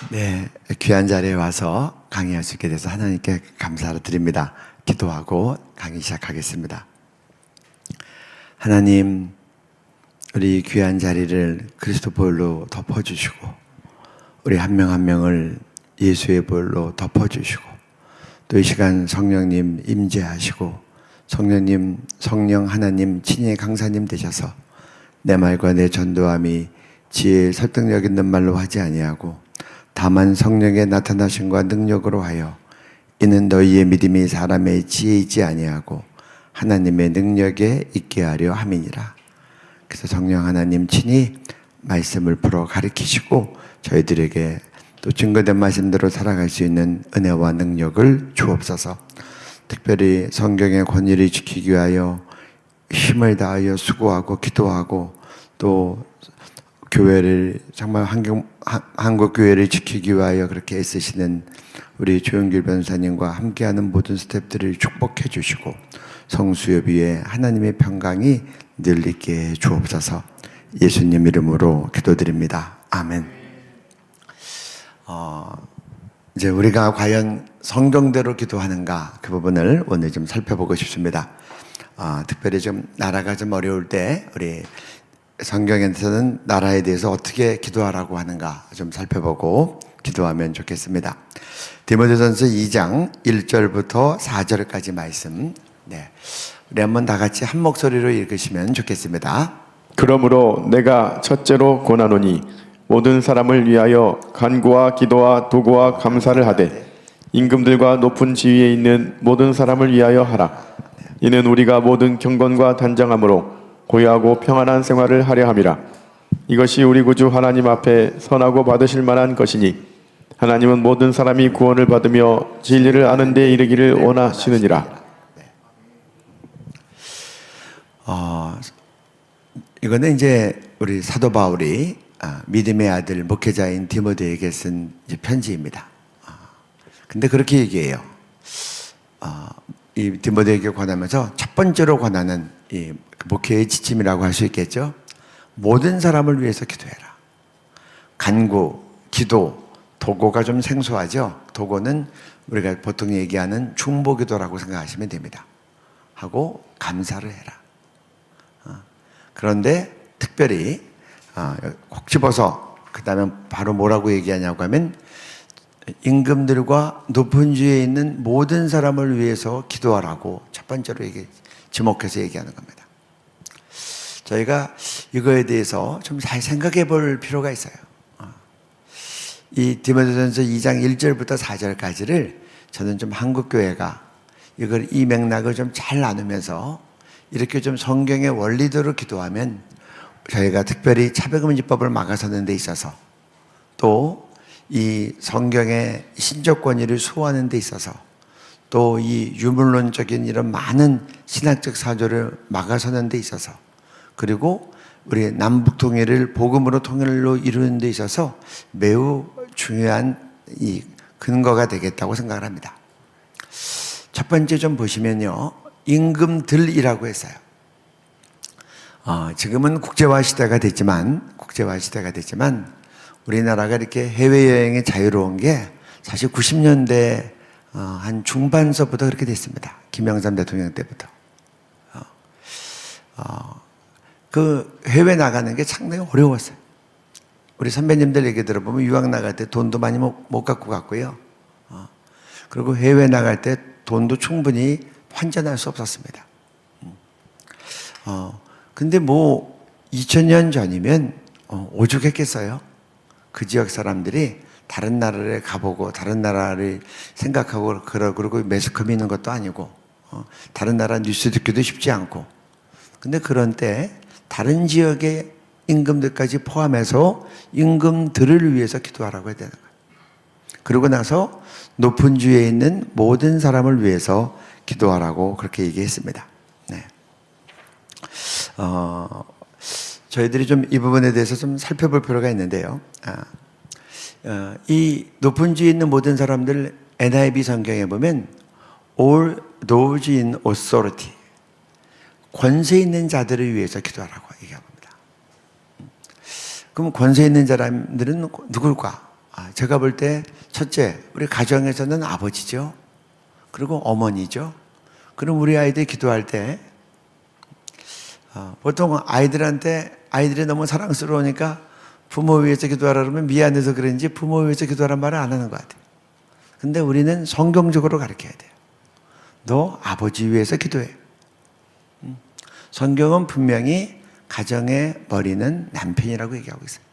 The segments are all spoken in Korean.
네, 귀한 자리에 와서 강의할 수 있게 돼서 하나님께 감사를 드립니다. 기도하고 강의 시작하겠습니다. 하나님, 우리 귀한 자리를 그리스도 보혈로 덮어주시고 우리 한 명 한 명을 예수의 보혈로 덮어주시고 또 이 시간 성령님 임재하시고 성령 하나님 친히 강사님 되셔서 내 말과 내 전도함이 지혜의 설득력 있는 말로 하지 아니하고 다만 성령의 나타나심과 능력으로 하여 이는 너희의 믿음이 사람의 지혜에 있지 아니하고 하나님의 능력에 있게 하려 함이니라. 그래서 성령 하나님 친히 말씀을 풀어 가르치시고 저희들에게 또 증거된 말씀대로 살아갈 수 있는 은혜와 능력을 주옵소서. 특별히 성경의 권위를 지키기 위하여 힘을 다하여 수고하고 기도하고 또 교회를 정말 한국 교회를 지키기 위하여 그렇게 애쓰시는 우리 조영길 변호사님과 함께하는 모든 스태프들을 축복해 주시고 성수협의회 하나님의 평강이 늘 있게 주옵소서. 예수님 이름으로 기도드립니다. 아멘. 이제 우리가 과연 성경대로 기도하는가 그 부분을 오늘 좀 살펴보고 싶습니다. 특별히 좀 나라가 좀 어려울 때 우리 성경에서는 나라에 대해서 어떻게 기도하라고 하는가 좀 살펴보고 기도하면 좋겠습니다. 디모데전서 2장 1절부터 4절까지 말씀, 우리 한번 다 같이 한 목소리로 읽으시면 좋겠습니다. 그러므로 내가 첫째로 권하노니 모든 사람을 위하여 간구와 기도와 도구와 감사를 하되 임금들과 높은 지위에 있는 모든 사람을 위하여 하라. 이는 우리가 모든 경건과 단정함으로 고요하고 평안한 생활을 하려 함이라. 이것이 우리 구주 하나님 앞에 선하고 받으실 만한 것이니 하나님은 모든 사람이 구원을 받으며 진리를 아는 데 이르기를 원하시느니라. 이거는 이제 우리 사도 바울이 믿음의 아들 목회자인 디모데에게 쓴 편지입니다. 근데 그렇게 얘기해요. 이 디모데에게 권하면서 첫 번째로 권하는 이 목회의 지침이라고 할 수 있겠죠. 모든 사람을 위해서 기도해라. 간구, 기도, 도구가 좀 생소하죠. 도구는 우리가 보통 얘기하는 중보기도라고 생각하시면 됩니다. 하고 감사를 해라. 그런데 특별히 콕 집어서 그 다음에 바로 뭐라고 얘기하냐고 하면 임금들과 높은 지위에 있는 모든 사람을 위해서 기도하라고 첫 번째로 지목해서 얘기하는 겁니다. 저희가 이거에 대해서 좀 잘 생각해 볼 필요가 있어요. 이 디모데전서 2장 1절부터 4절까지를 저는 좀 한국교회가 이 맥락을 좀 잘 나누면서 이렇게 좀 성경의 원리대로 기도하면 저희가 특별히 차별금지법을 막아서는 데 있어서 또 이 성경의 신적 권위를 수호하는 데 있어서 또 이 유물론적인 이런 많은 신학적 사조를 막아서는 데 있어서 그리고 우리 남북 통일을 복음으로 통일로 이루는 데 있어서 매우 중요한 이 근거가 되겠다고 생각을 합니다. 첫 번째 좀 보시면요. 임금들이라고 했어요. 지금은 국제화 시대가 됐지만 우리나라가 이렇게 해외여행이 자유로운 게 사실 90년대 한 중반서부터 그렇게 됐습니다. 김영삼 대통령 때부터. 그 해외 나가는 게 상당히 어려웠어요. 우리 선배님들 얘기 들어보면 유학 나갈 때 돈도 많이 못 갖고 갔고요. 그리고 해외 나갈 때 돈도 충분히 환전할 수 없었습니다. 근데 2000년 전이면 오죽했겠어요? 그 지역 사람들이 다른 나라를 가보고 다른 나라를 생각하고 그러고 매스컴이 있는 것도 아니고 다른 나라 뉴스 듣기도 쉽지 않고 근데 그런 때 다른 지역의 임금들까지 포함해서 임금들을 위해서 기도하라고 해야 되는 거예요. 그러고 나서 높은 주에 있는 모든 사람을 위해서 기도하라고 그렇게 얘기했습니다. 저희들이 좀 이 부분에 대해서 좀 살펴볼 필요가 있는데요. 이 높은 주에 있는 모든 사람들 NIV 성경에 보면 all those in authority 권세 있는 자들을 위해서 기도하라고 얘기합니다. 그럼 권세 있는 사람들은 누굴까? 제가 볼 때 첫째, 우리 가정에서는 아버지죠. 그리고 어머니죠. 그럼 우리 아이들 기도할 때 보통 아이들이 너무 사랑스러우니까 부모 위해서 기도하라 그러면 미안해서 그런지 부모 위해서 기도하라는 말을 안 하는 것 같아요. 근데 우리는 성경적으로 가르쳐야 돼요. 너 아버지 위해서 기도해. 성경은 분명히 가정의 머리는 남편이라고 얘기하고 있어요.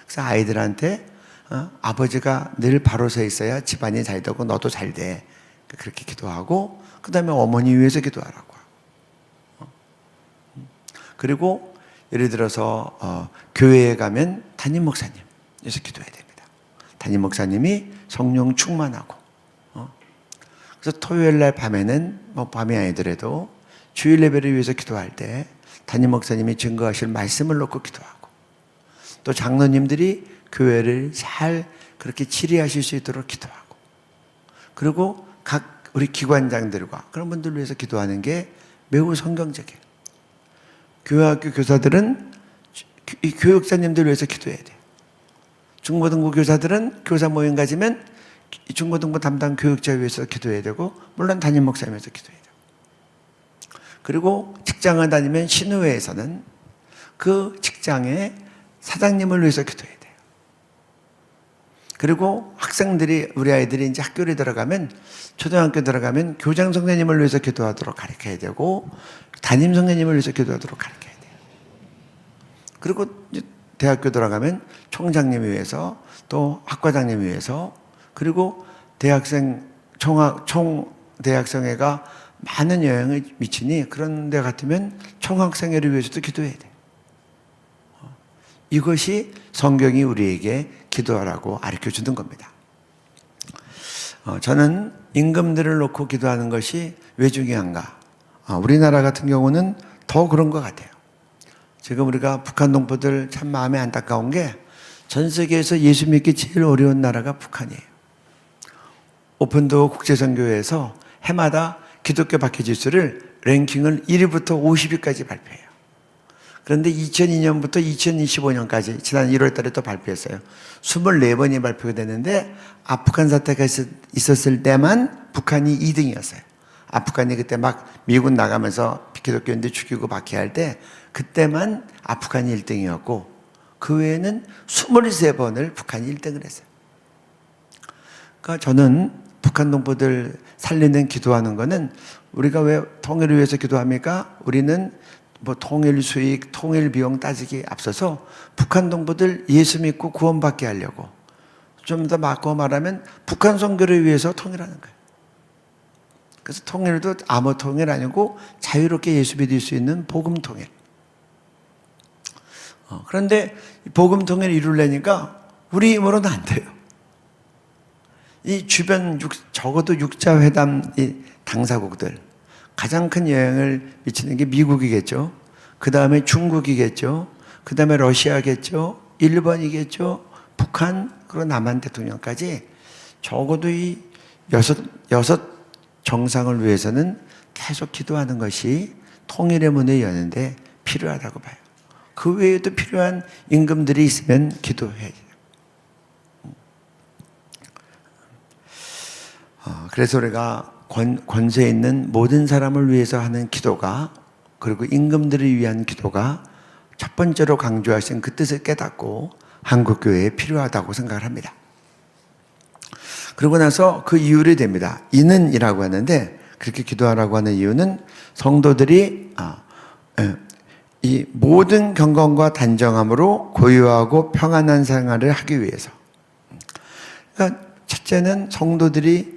그래서 아이들한테 아버지가 늘 바로 서 있어야 집안이 잘 되고 너도 잘 돼. 그렇게 기도하고 그 다음에 어머니 위해서 기도하라고. 그리고 예를 들어서 교회에 가면 담임 목사님 위해서 기도해야 됩니다. 담임 목사님이 성령 충만하고 그래서 토요일 날 밤에는 밤이 아니더라도 주일 예배를 위해서 기도할 때 담임 목사님이 증거하실 말씀을 놓고 기도하고 또 장로님들이 교회를 잘 그렇게 치리하실 수 있도록 기도하고 그리고 각 우리 기관장들과 그런 분들 위해서 기도하는 게 매우 성경적이에요. 교회학교 교사들은 이 교육자님들 위해서 기도해야 돼요. 중고등부 교사들은 교사 모임 가지면 중고등부 담당 교육자 위해서 기도해야 되고 물론 담임 목사님 위해서 기도해야 돼요. 그리고 직장을 다니면 신우회에서는 그 직장의 사장님을 위해서 기도해야 돼요. 그리고 학생들이 우리 아이들이 이제 학교에 들어가면 초등학교 들어가면 교장 선생님을 위해서 기도하도록 가르쳐야 되고 담임 선생님을 위해서 기도하도록 가르쳐야 돼요. 그리고 이제 대학교 들어가면 총장님을 위해서 또 학과장님을 위해서 그리고 대학생 총대학생회가 많은 영향을 미치니 그런 데 같으면 총학생회를 위해서도 기도해야 돼요. 이것이 성경이 우리에게 기도하라고 가르쳐 주는 겁니다. 저는 임금들을 놓고 기도하는 것이 왜 중요한가? 우리나라 같은 경우는 더 그런 것 같아요. 지금 우리가 북한 동포들 참 마음이 안타까운 게 전 세계에서 예수 믿기 제일 어려운 나라가 북한이에요. 오픈도어 국제선교회에서 해마다 기독교 박해지수를 랭킹을 1위부터 50위까지 발표해요. 그런데 2002년부터 2025년까지 지난 1월 달에 또 발표했어요. 24번이 발표가 됐는데 아프간 사태가 있었을 때만 북한이 2등이었어요. 아프간이 그때 막 미군 나가면서 기독교인들 죽이고 박해할 때 그때만 아프간이 1등이었고 그 외에는 23번을 북한이 1등을 했어요. 그러니까 저는 북한 동포들 살리는 기도하는 거는 우리가 왜 통일을 위해서 기도합니까? 우리는 통일 수익, 통일 비용 따지기 앞서서 북한 동포들 예수 믿고 구원받게 하려고 좀 더 바꿔 말하면 북한 선교를 위해서 통일하는 거예요. 그래서 통일도 암호 통일 아니고 자유롭게 예수 믿을 수 있는 복음 통일. 그런데 복음 통일을 이루려니까 우리 힘으로는 안 돼요. 이 주변 적어도 육자회담 당사국들 가장 큰 영향을 미치는 게 미국이겠죠. 그 다음에 중국이겠죠. 그 다음에 러시아겠죠. 일본이겠죠. 북한 그리고 남한 대통령까지 적어도 이 여섯 정상을 위해서는 계속 기도하는 것이 통일의 문을 여는데 필요하다고 봐요. 그 외에도 필요한 임금들이 있으면 기도해야 돼요. 그래서 우리가 권세 있는 모든 사람을 위해서 하는 기도가 그리고 임금들을 위한 기도가 첫 번째로 강조하신 그 뜻을 깨닫고 한국교회에 필요하다고 생각을 합니다. 그러고 나서 그 이유를 됩니다. 이는이라고 하는데 그렇게 기도하라고 하는 이유는 성도들이 이 모든 경건과 단정함으로 고요하고 평안한 생활을 하기 위해서. 그러니까 첫째는 성도들이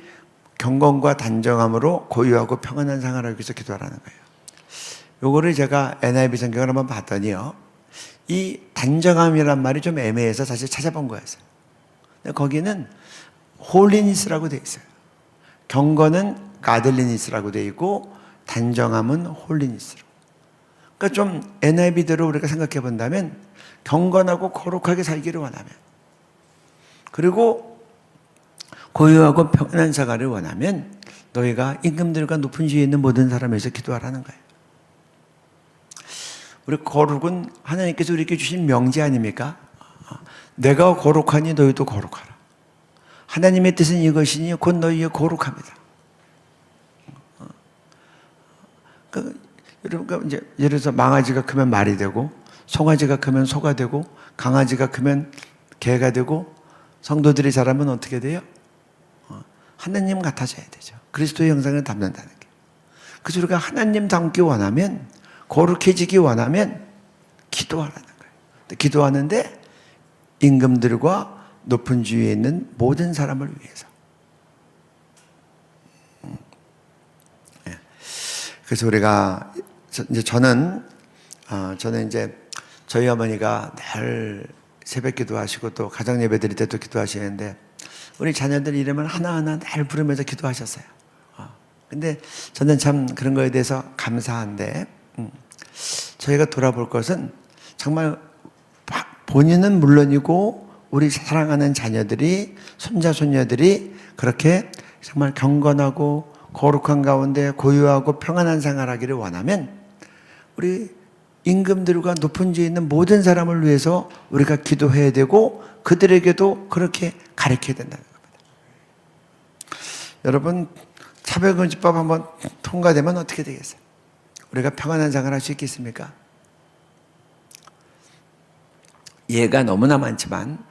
경건과 단정함으로 고요하고 평안한 생활을 하기 위해서 기도하라는 거예요. 요거를 제가 NIV 성경을 한번 봤더니요. 이 단정함이란 말이 좀 애매해서 사실 찾아본 거였어요. 근데 거기는 홀리니스라고 되어 있어요. 경건은 가들리니스라고 되어 있고 단정함은 홀리니스로. 그러니까 좀 NIV대로 우리가 생각해 본다면 경건하고 거룩하게 살기를 원하면 그리고 고요하고 평안한 생활을 원하면 너희가 임금들과 높은 지위에 있는 모든 사람에서 기도하라는 거예요. 우리 거룩은 하나님께서 우리에게 주신 명제 아닙니까? 내가 거룩하니 너희도 거룩하라. 하나님의 뜻은 이것이니 곧 너희의 거룩합니다. 여러분, 이제 예를 들어서 망아지가 크면 말이 되고, 송아지가 크면 소가 되고, 강아지가 크면 개가 되고, 성도들이 자라면 어떻게 돼요? 하나님 같아져야 되죠. 그리스도의 형상을 담는다는 게. 그래서 우리가 하나님 닮기 원하면, 거룩해지기 원하면 기도하라는 거예요. 기도하는데 임금들과 높은 지위에 있는 모든 사람을 위해서. 그래서 우리가 이제 저는 이제 저희 어머니가 늘 새벽 기도하시고 또 가정 예배 드릴 때도 기도하시는데 우리 자녀들 이름을 하나하나 늘 부르면서 기도하셨어요. 근데 저는 참 그런 거에 대해서 감사한데 저희가 돌아볼 것은 정말 본인은 물론이고 우리 사랑하는 자녀들이 손자 손녀들이 그렇게 정말 경건하고 거룩한 가운데 고요하고 평안한 생활하기를 원하면 우리 임금들과 높은 지에 있는 모든 사람을 위해서 우리가 기도해야 되고 그들에게도 그렇게 가르쳐야 된다는 겁니다. 여러분, 차별금지법 한번 통과되면 어떻게 되겠어요? 우리가 평안한 생활할 수 있겠습니까? 예가 너무나 많지만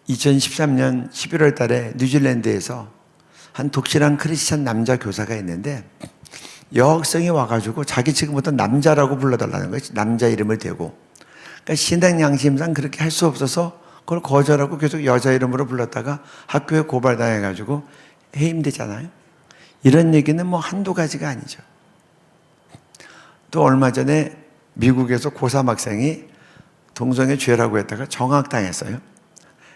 2013년 11월 달에 뉴질랜드에서 한 독실한 크리스찬 남자 교사가 있는데 여학생이 와가지고 자기 지금부터 남자라고 불러달라는 거예요. 남자 이름을 대고. 그러니까 신앙 양심상 그렇게 할 수 없어서 그걸 거절하고 계속 여자 이름으로 불렀다가 학교에 고발당해가지고 해임되잖아요. 이런 얘기는 뭐 한두 가지가 아니죠. 또 얼마 전에 미국에서 고3 학생이 동성애 죄라고 했다가 정학당했어요.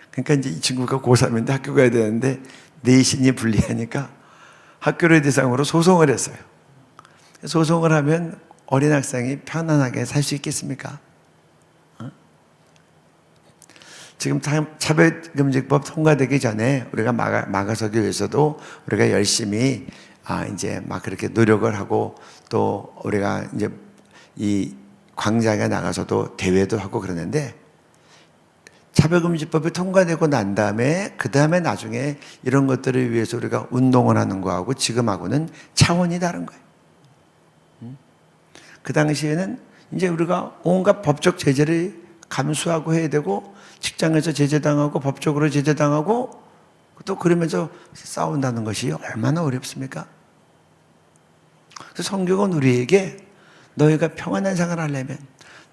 그러니까 이제 이 친구가 고3인데 학교 가야 되는데 내신이 불리하니까 학교를 대상으로 소송을 했어요. 소송을 하면 어린 학생이 편안하게 살 수 있겠습니까? 지금 차별금지법 통과되기 전에 우리가 막아서기 위해서도 우리가 열심히 이제 막 그렇게 노력을 하고 또 우리가 이제 이 광장에 나가서도 대회도 하고 그러는데 차별금지법이 통과되고 난 다음에 그 다음에 나중에 이런 것들을 위해서 우리가 운동을 하는 거하고 지금하고는 차원이 다른 거예요. 그 당시에는 이제 우리가 온갖 법적 제재를 감수하고 해야 되고 직장에서 제재당하고 법적으로 제재당하고 또 그러면서 싸운다는 것이 얼마나 어렵습니까? 그래서 성경은 우리에게 너희가 평안한 생활을 하려면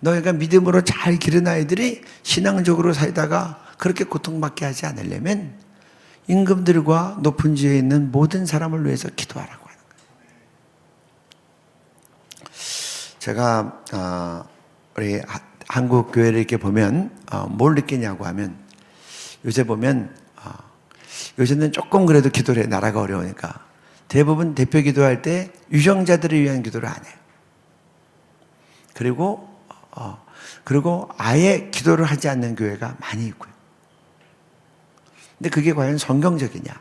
너희가 믿음으로 잘 기른 아이들이 신앙적으로 살다가 그렇게 고통받게 하지 않으려면 임금들과 높은 지위에 있는 모든 사람을 위해서 기도하라고 하는 거예요. 제가 우리 한국 교회를 이렇게 보면 뭘 느끼냐고 하면 요새 보면 요새는 조금 그래도 기도를 해. 나라가 어려우니까 대부분 대표 기도할 때 유정자들을 위한 기도를 안 해요. 그리고 아예 기도를 하지 않는 교회가 많이 있고요. 근데 그게 과연 성경적이냐?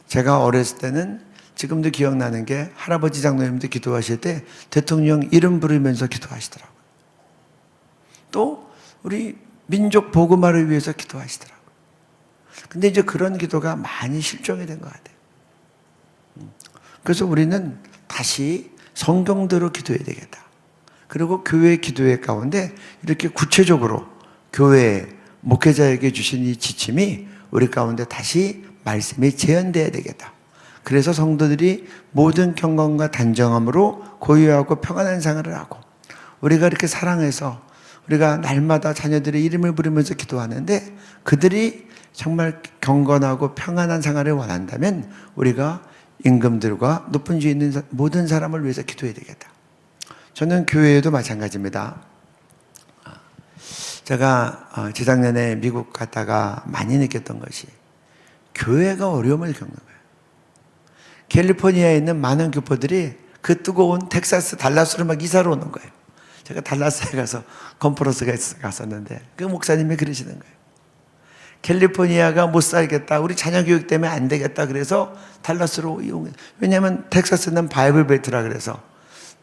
제가 어렸을 때는 지금도 기억나는 게 할아버지 장로님도 기도하실 때 대통령 이름 부르면서 기도하시더라고요. 또 우리 민족 복음화를 위해서 기도하시더라고요. 근데 이제 그런 기도가 많이 실종이 된 것 같아요. 그래서 우리는 다시 성경대로 기도해야 되겠다. 그리고 교회 기도회 가운데 이렇게 구체적으로 교회 목회자에게 주신 이 지침이 우리 가운데 다시 말씀이 재현돼야 되겠다. 그래서 성도들이 모든 경건과 단정함으로 고요하고 평안한 생활을 하고 우리가 이렇게 사랑해서 우리가 날마다 자녀들의 이름을 부르면서 기도하는데 그들이 정말 경건하고 평안한 생활을 원한다면 우리가 임금들과 높은 지위에 있는 모든 사람을 위해서 기도해야 되겠다. 저는 교회에도 마찬가지입니다. 제가 재작년에 미국 갔다가 많이 느꼈던 것이 교회가 어려움을 겪는 거예요. 캘리포니아에 있는 많은 교포들이 그 뜨거운 텍사스 달라스로 막 이사를 오는 거예요. 제가 달라스에 가서 컨퍼런스가 갔었는데 그 목사님이 그러시는 거예요. 캘리포니아가 못 살겠다. 우리 자녀 교육 때문에 안 되겠다. 그래서 달라스로 이용해. 왜냐하면 텍사스는 바이블 벨트라 그래서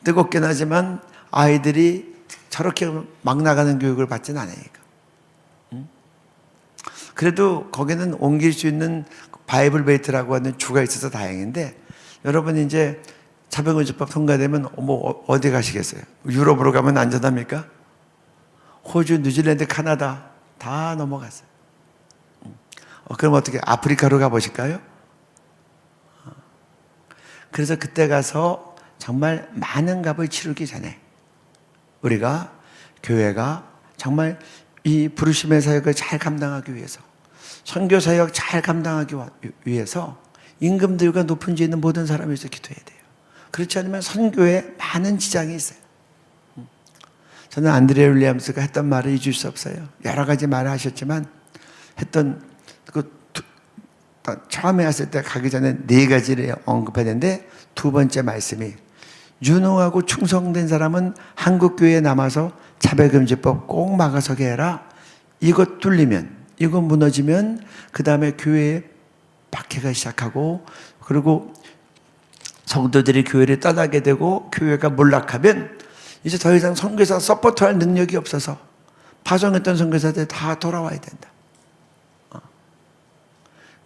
뜨겁긴 하지만 아이들이 저렇게 막 나가는 교육을 받지는 않으니까. 그래도 거기는 옮길 수 있는 바이블 베이트라고 하는 주가 있어서 다행인데, 여러분 이제 자병의주법 통과되면 뭐 어디 가시겠어요? 유럽으로 가면 안전합니까? 호주, 뉴질랜드, 카나다 다 넘어갔어요. 그럼 어떻게 아프리카로 가보실까요? 그래서 그때 가서 정말 많은 값을 치르기 전에 우리가 교회가 정말 이 부르심의 사역을 잘 감당하기 위해서, 선교 사역 잘 감당하기 위해서 임금들과 높은 지에 있는 모든 사람이 있어 기도해야 돼요. 그렇지 않으면 선교에 많은 지장이 있어요. 저는 안드레 윌리엄스가 했던 말을 잊을 수 없어요. 여러 가지 말을 하셨지만 했던 처음에 왔을 때 가기 전에 4가지를 언급했는데, 두 번째 말씀이 유능하고 충성된 사람은 한국교회에 남아서 차별금지법 꼭 막아서게 해라. 이것 뚫리면, 이것 무너지면 그 다음에 교회에 박해가 시작하고, 그리고 성도들이 교회를 떠나게 되고 교회가 몰락하면 이제 더 이상 선교사 서포트할 능력이 없어서 파송했던 선교사들 다 돌아와야 된다.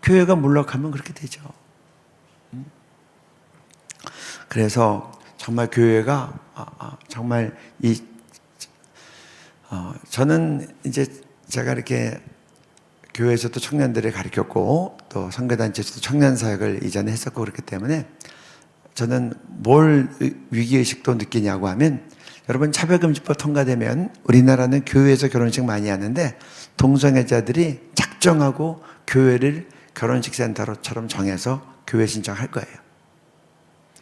교회가 몰락하면 그렇게 되죠. 그래서 정말 교회가 정말 저는 이제 제가 이렇게 교회에서도 청년들을 가르쳤고 또 선교단체에서도 청년 사역을 이전에 했었고 그렇기 때문에 저는 뭘 위기의식도 느끼냐고 하면, 여러분 차별금지법 통과되면 우리나라는 교회에서 결혼식 많이 하는데 동성애자들이 작정하고 교회를 결혼식 센터처럼 정해서 교회 신청할 거예요.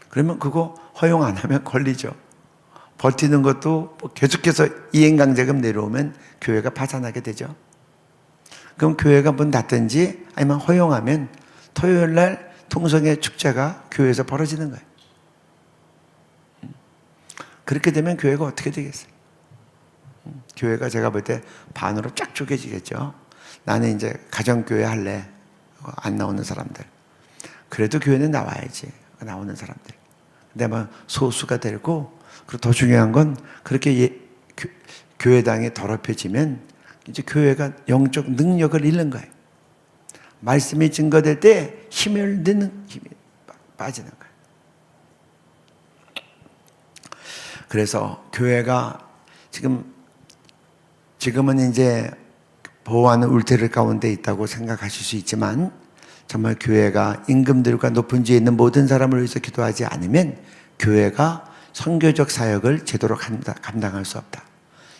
그러면 그거 허용 안 하면 걸리죠. 버티는 것도 계속해서 이행강제금 내려오면 교회가 파산하게 되죠. 그럼 교회가 문 닫든지 아니면 허용하면 토요일 날 동성애 축제가 교회에서 벌어지는 거예요. 그렇게 되면 교회가 어떻게 되겠어요? 교회가 제가 볼 때 반으로 쫙 쪼개지겠죠. 나는 이제 가정교회 할래. 안 나오는 사람들. 그래도 교회는 나와야지. 나오는 사람들. 근데 아마 소수가 되고, 그리고 더 중요한 건 그렇게 교회당이 더럽혀지면 이제 교회가 영적 능력을 잃는 거예요. 말씀이 증거될 때 힘을 넣는 힘이 빠지는 거예요. 그래서 교회가 지금은 이제 보호하는 울타리 가운데 있다고 생각하실 수 있지만, 정말 교회가 임금들과 높은 지에 있는 모든 사람을 위해서 기도하지 않으면 교회가 선교적 사역을 제대로 감당할 수 없다.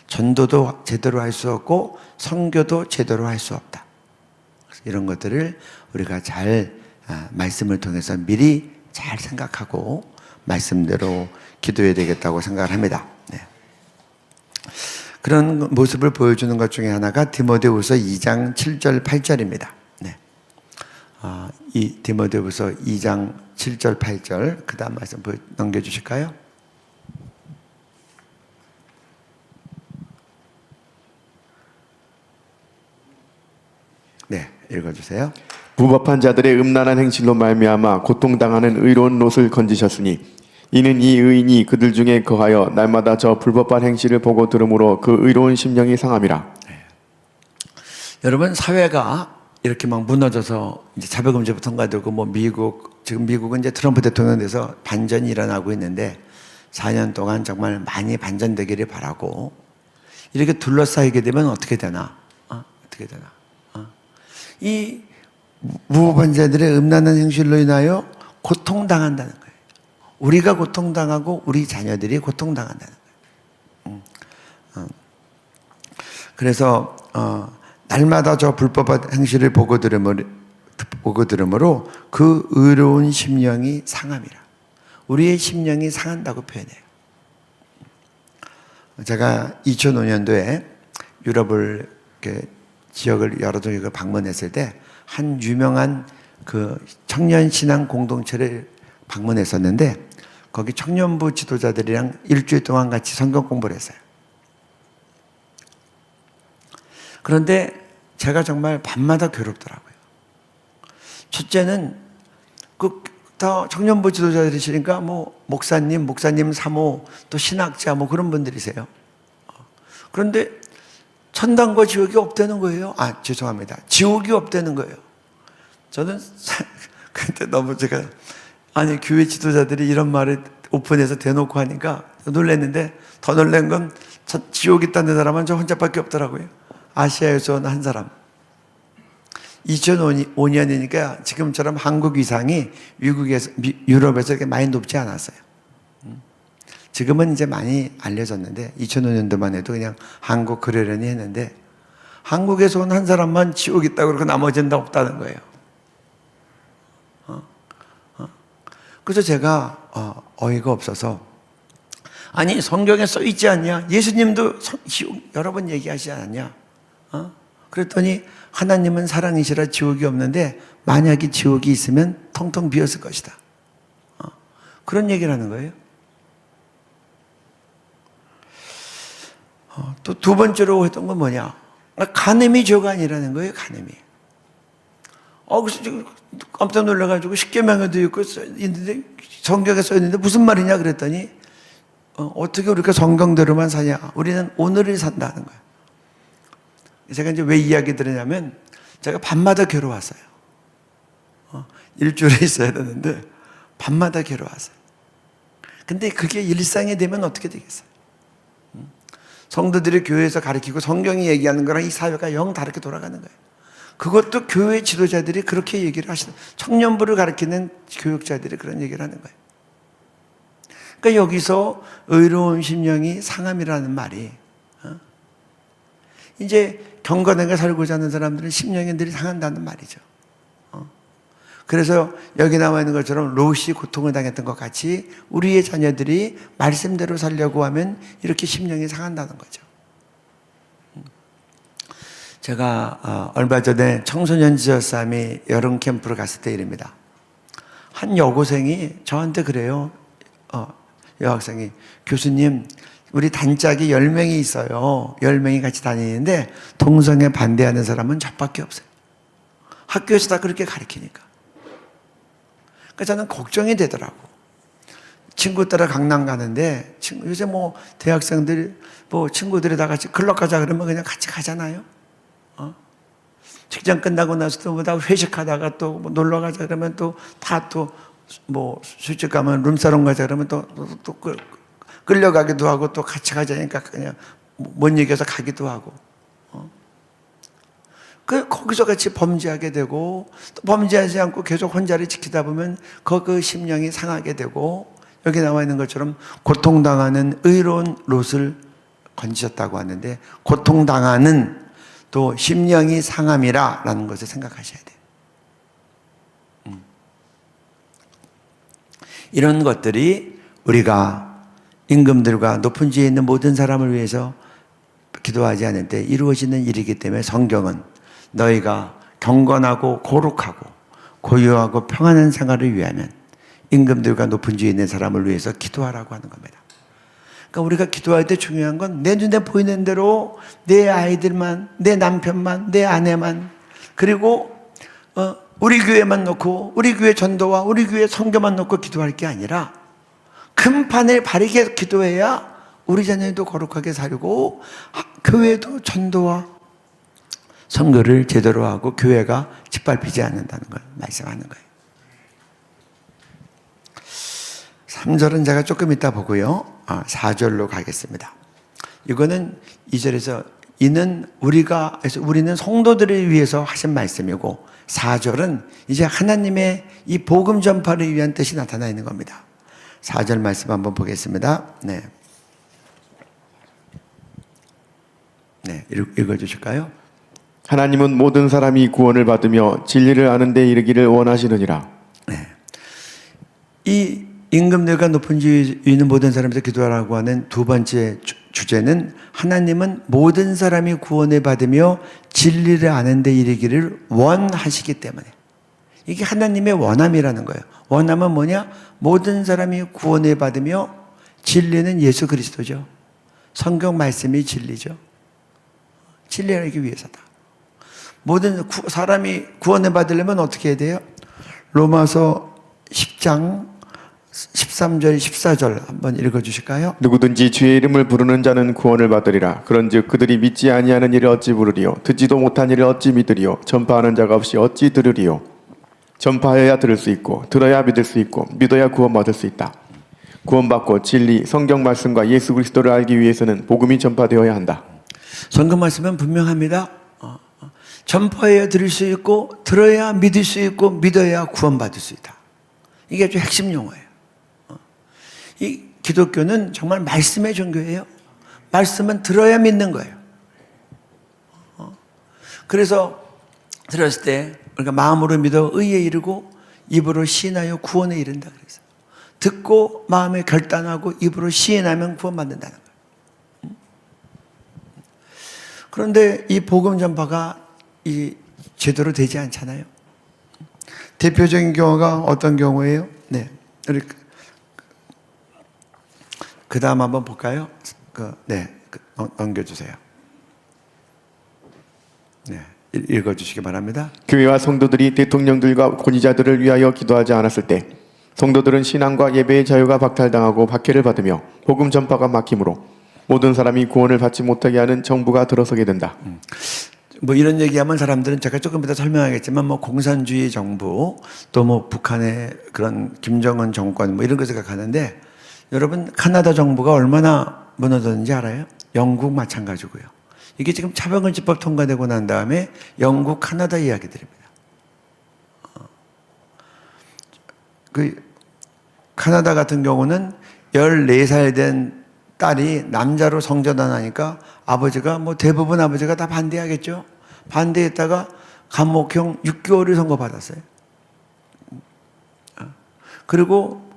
전도도 제대로 할 수 없고 선교도 제대로 할 수 없다. 이런 것들을 우리가 잘 말씀을 통해서 미리 잘 생각하고 말씀대로 기도해야 되겠다고 생각을 합니다. 네. 그런 모습을 보여주는 것 중에 하나가 디모데후서 2장 7절 8절입니다. 네. 이 디모데후서 2장 7절 8절 그 다음 말씀 넘겨주실까요? 네, 읽어주세요. 부법한 자들의 음란한 행실로 말미암아 고통당하는 의로운 롯을 건지셨으니 이는 이 의인이 그들 중에 거하여 날마다 저 불법한 행실을 보고 들으므로 그 의로운 심령이 상함이라. 네. 여러분, 사회가 이렇게 막 무너져서 이제 차별금지법 통과되고 뭐 지금 미국은 이제 트럼프 대통령 돼서 반전이 일어나고 있는데 4년 동안 정말 많이 반전되기를 바라고, 이렇게 둘러싸이게 되면 어떻게 되나? 어떻게 되나? 이 무법한 자들의 음란한 행실로 인하여 고통당한다는 거예요. 우리가 고통당하고 우리 자녀들이 고통당한다는 거예요. 그래서 날마다 저 불법한 행실을 보고 들으므로 그 의로운 심령이 상함이라. 우리의 심령이 상한다고 표현해요. 제가 2005년도에 유럽을 이렇게 지역을 여러 지역을 방문했을 때 한 유명한 그 청년 신앙 공동체를 방문했었는데, 거기 청년부 지도자들이랑 일주일 동안 같이 성경 공부를 했어요. 그런데 제가 정말 밤마다 괴롭더라고요. 첫째는 다 청년부 지도자들이시니까 뭐 목사님 사모 또 신학자 뭐 그런 분들이세요. 그런데 천당과 지옥이 없다는 거예요. 아, 죄송합니다. 지옥이 없다는 거예요. 저는 그때 너무 제가 아니 교회 지도자들이 이런 말을 오픈해서 대놓고 하니까 놀랐는데 더 놀란 건 지옥 있다는 사람은 저 혼자밖에 없더라고요. 아시아에서 온 한 사람. 2005년이니까 지금처럼 한국 위상이 미국에서 유럽에서 이렇게 많이 높지 않았어요. 지금은 이제 많이 알려졌는데 2005년도만 해도 그냥 한국 그러려니 했는데 한국에서 온 한 사람만 지옥 있다고 그러고 나머지는 다 없다는 거예요. 그래서 제가 어이가 없어서 아니 성경에 써 있지 않냐? 예수님도 지옥 여러 번 얘기하시지 않았냐? 그랬더니 하나님은 사랑이시라 지옥이 없는데 만약에 지옥이 있으면 텅텅 비었을 것이다. 그런 얘기를 하는 거예요. 또 두 번째로 했던 건 뭐냐? 간음이 죄가 아니라는 거예요. 간음이. 그래서 깜짝 놀라가지고 십계명에도 있고 있는데 성경에 써 있는데 무슨 말이냐 그랬더니 어떻게 우리가 성경대로만 사냐? 우리는 오늘을 산다는 거예요. 제가 이제 왜 이야기 드리냐면 제가 밤마다 괴로웠어요. 일주일에 있어야 되는데 밤마다 괴로웠어요. 근데 그게 일상이 되면 어떻게 되겠어요? 성도들이 교회에서 가르치고 성경이 얘기하는 거랑 이 사회가 영 다르게 돌아가는 거예요. 그것도 교회 지도자들이 그렇게 얘기를 하시는, 청년부를 가르치는 교육자들이 그런 얘기를 하는 거예요. 그러니까 여기서 의로운 심령이 상함이라는 말이 이제 경건하게 살고자 하는 사람들은 심령이 늘 상한다는 말이죠. 그래서 여기 나와 있는 것처럼 롯이 고통을 당했던 것 같이 우리의 자녀들이 말씀대로 살려고 하면 이렇게 심령이 상한다는 거죠. 제가 얼마 전에 청소년 지저스함이 여름 캠프를 갔을 때 일입니다. 한 여고생이 저한테 그래요. 여학생이 교수님 우리 단짝이 10명이 있어요. 10명이 같이 다니는데 동성애 반대하는 사람은 저밖에 없어요. 학교에서 다 그렇게 가르치니까. 그러니까 저는 걱정이 되더라고. 친구 따라 강남 가는데 요새 뭐 대학생들 뭐 친구들이 다 같이 클럽 가자 그러면 그냥 같이 가잖아요. 직장 끝나고 나서도 뭐 다 회식하다가 또 뭐 놀러 가자 그러면 또 다 또 뭐 술집 가면 룸사롱 가자 그러면 또 끌려가기도 하고 또 같이 가자니까 그냥 못 얘기해서 가기도 하고. 거기서 같이 범죄하게 되고 또 범죄하지 않고 계속 혼자를 지키다 보면 그 심령이 상하게 되고 여기 나와 있는 것처럼 고통당하는 의로운 롯을 건지셨다고 하는데 고통당하는 또 심령이 상함이라 라는 것을 생각하셔야 돼요. 이런 것들이 우리가 임금들과 높은 지에 있는 모든 사람을 위해서 기도하지 않을 때 이루어지는 일이기 때문에 성경은 너희가 경건하고 거룩하고 고요하고 평안한 생활을 위하면 임금들과 높은 지에 있는 사람을 위해서 기도하라고 하는 겁니다. 그러니까 우리가 기도할 때 중요한 건 내 눈에 보이는 대로 내 아이들만, 내 남편만, 내 아내만, 그리고 우리 교회만 놓고 우리 교회 전도와 우리 교회 선교만 놓고 기도할 게 아니라 큰 판을 바르게 기도해야 우리 자녀도 거룩하게 살고 교회도 전도와 선교를 제대로 하고 교회가 짓밟히지 않는다는 걸 말씀하는 거예요. 3절은 제가 조금 이따 보고요. 4절로 가겠습니다. 이거는 2절에서 우리는 성도들을 위해서 하신 말씀이고 4절은 이제 하나님의 이 복음 전파를 위한 뜻이 나타나 있는 겁니다. 4절 말씀 한번 보겠습니다. 네, 읽어주실까요? 하나님은 모든 사람이 구원을 받으며 진리를 아는 데 이르기를 원하시느니라. 네. 이 임금들과 높은 지위에 있는 모든 사람에서 기도하라고 하는 두 번째 주제는 하나님은 모든 사람이 구원을 받으며 진리를 아는 데 이르기를 원하시기 때문에 이게 하나님의 원함이라는 거예요. 원함은 뭐냐? 모든 사람이 구원을 받으며 진리는 예수 그리스도죠. 성경 말씀이 진리죠. 진리하기 위해서다. 모든 사람이 구원을 받으려면 어떻게 해야 돼요? 로마서 10장 13절, 14절 한번 읽어주실까요? 누구든지 주의 이름을 부르는 자는 구원을 받으리라. 그런즉 그들이 믿지 아니하는 일을 어찌 부르리요? 듣지도 못한 일을 어찌 믿으리요? 전파하는 자가 없이 어찌 들으리요? 전파하여야 들을 수 있고 들어야 믿을 수 있고 믿어야 구원받을 수 있다. 구원받고 진리, 성경 말씀과 예수 그리스도를 알기 위해서는 복음이 전파되어야 한다. 성경 말씀은 분명합니다. 전파해야 들을 수 있고 들어야 믿을 수 있고 믿어야 구원받을 수 있다. 이게 아주 핵심 용어예요. 이 기독교는 정말 말씀의 종교예요. 말씀은 들어야 믿는 거예요. 그래서 들었을 때 우리가 마음으로 믿어 의에 이르고 입으로 시인하여 구원에 이른다 그래서 듣고 마음에 결단하고 입으로 시인하면 구원받는다는 거예요. 그런데 이 복음 전파가 이 제대로 되지 않잖아요. 대표적인 경우가 어떤 경우예요? 네, 우리 그 다음 한번 볼까요? 넘겨주세요. 네, 읽어주시기 바랍니다. 교회와 성도들이 대통령들과 권위자들을 위하여 기도하지 않았을 때 성도들은 신앙과 예배의 자유가 박탈당하고 박해를 받으며 복음 전파가 막힘으로 모든 사람이 구원을 받지 못하게 하는 정부가 들어서게 된다. 뭐 이런 얘기하면 사람들은 제가 조금 이따 설명하겠지만 뭐 공산주의 정부 또 뭐 북한의 그런 김정은 정권 뭐 이런 거 생각하는데 여러분 카나다 정부가 얼마나 무너졌는지 알아요? 영국 마찬가지고요. 이게 지금 차별금지법 통과되고 난 다음에 영국 카나다 이야기들입니다. 그 카나다 같은 경우는 14살 된 딸이 남자로 성전환하니까 아버지가 뭐 대부분 아버지가 다 반대하겠죠. 반대했다가 감옥형 6개월을 선고받았어요. 그리고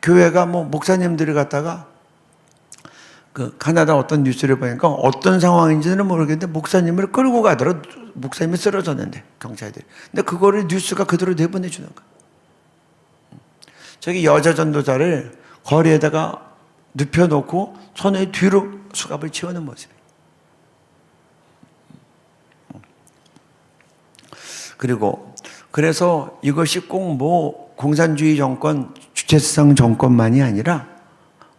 교회가 뭐 목사님들이 갔다가 그 카나다 어떤 뉴스를 보니까 어떤 상황인지는 모르겠는데 목사님을 끌고 가더라. 목사님이 쓰러졌는데 경찰들이. 근데 그거를 뉴스가 그대로 내보내 주는 거야. 저기 여자 전도자를 거리에다가 눕혀놓고 손에 뒤로 수갑을 채우는 모습이에요. 그리고 그래서 이것이 꼭 뭐 공산주의 정권, 주체성 정권만이 아니라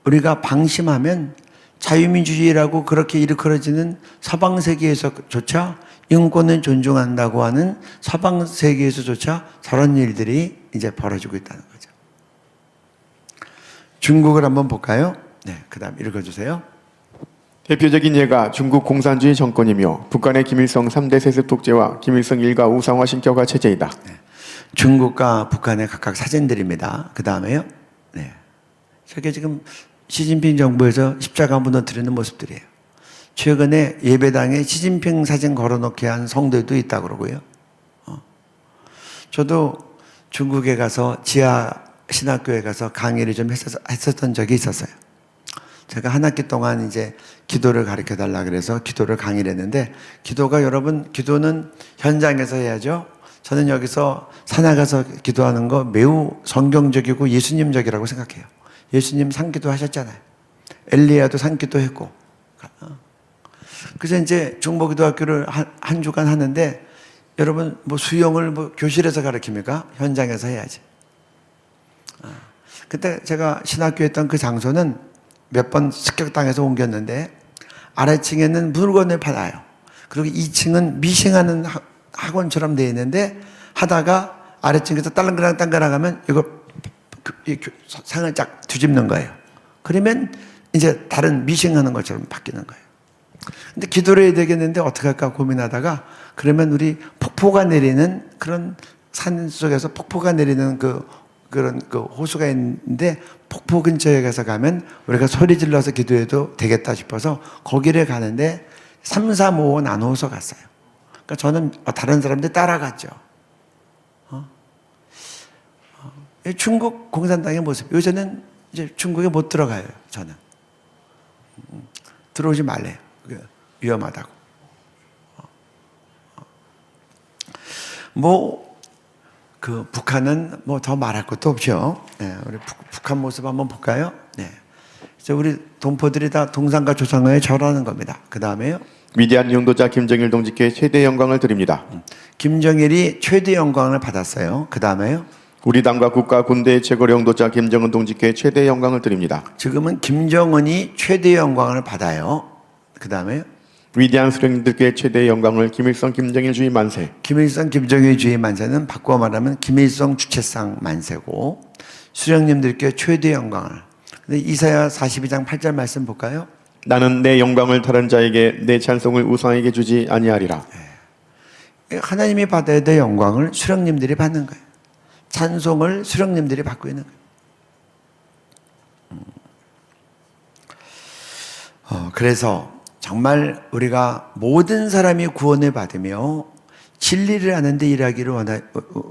우리가 방심하면 자유민주주의라고 그렇게 일컬어지는 서방 세계에서조차 인권을 존중한다고 하는 서방 세계에서조차 저런 일들이 이제 벌어지고 있다는 거죠. 중국을 한번 볼까요? 네, 그 다음 읽어주세요. 대표적인 예가 중국 공산주의 정권이며 북한의 김일성 3대 세습 독재와 김일성 일가 우상화 신격화 체제이다. 네, 중국과 북한의 각각 사진들입니다. 그 다음에요. 네, 저게 지금 시진핑 정부에서 십자가 무너뜨리는 모습들이에요. 최근에 예배당에 시진핑 사진 걸어놓게 한 성도도 있다고 그러고요. 저도 중국에 가서 지하 신학교에 가서 강의를 좀 했었던 적이 있었어요. 제가 한 학기 동안 이제 기도를 가르쳐 달라 그래서 기도를 강의를 했는데 기도가 여러분 기도는 현장에서 해야죠. 저는 여기서 산에 가서 기도하는 거 매우 성경적이고 예수님적이라고 생각해요. 예수님 산기도 하셨잖아요. 엘리야도 산기도 했고. 그래서 이제 중보기도학교를 한 주간 하는데 여러분 뭐 수영을 뭐 교실에서 가르칩니까? 현장에서 해야지. 그때 제가 신학교 했던 그 장소는 몇 번 습격당해서 옮겼는데 아래층에는 물건을 팔아요. 그리고 2층은 미싱하는 학원처럼 되어 있는데 하다가 아래층에서 딸랑딸랑 하면 이거 상을 쫙 뒤집는 거예요. 그러면 이제 다른 미싱하는 것처럼 바뀌는 거예요. 근데 기도를 해야 되겠는데 어떻게 할까 고민하다가 그러면 우리 폭포가 내리는 그런 산 속에서 폭포가 내리는 그런 호수가 있는데 폭포 근처에 가서 가면 우리가 소리 질러서 기도해도 되겠다 싶어서 거기를 가는데 3, 4, 5 나누어서 갔어요. 그러니까 저는 다른 사람들 따라갔죠. 중국 공산당의 모습. 요새는 이제 중국에 못 들어가요. 저는 들어오지 말래요. 위험하다고. 북한은 뭐 더 말할 것도 없죠. 네, 우리 북한 모습 한번 볼까요? 네. 우리 동포들이 다 동상과 조상에 절하는 겁니다. 그 다음에요. 위대한 용도자 김정일 동지께 최대 영광을 드립니다. 김정일이 최대 영광을 받았어요. 그 다음에요. 우리 당과 국가 군대의 최고 영도자 김정은 동지께 최대의 영광을 드립니다. 지금은 김정은이 최대의 영광을 받아요. 그 다음에 위대한 수령님들께 최대의 영광을 김일성 김정일 주의 만세. 김일성 김정일 주의 만세는 바꿔 말하면 김일성 주체상 만세고, 수령님들께 최대의 영광을. 근데 이사야 42장 8절 말씀 볼까요? 나는 내 영광을 다른 자에게 내 찬송을 우상에게 주지 아니하리라. 하나님이 받아야 될 영광을 수령님들이 받는 거예요. 찬송을 수령님들이 받고 있는 거예요. 그래서 정말 우리가 모든 사람이 구원을 받으며 진리를 아는 데 일하기를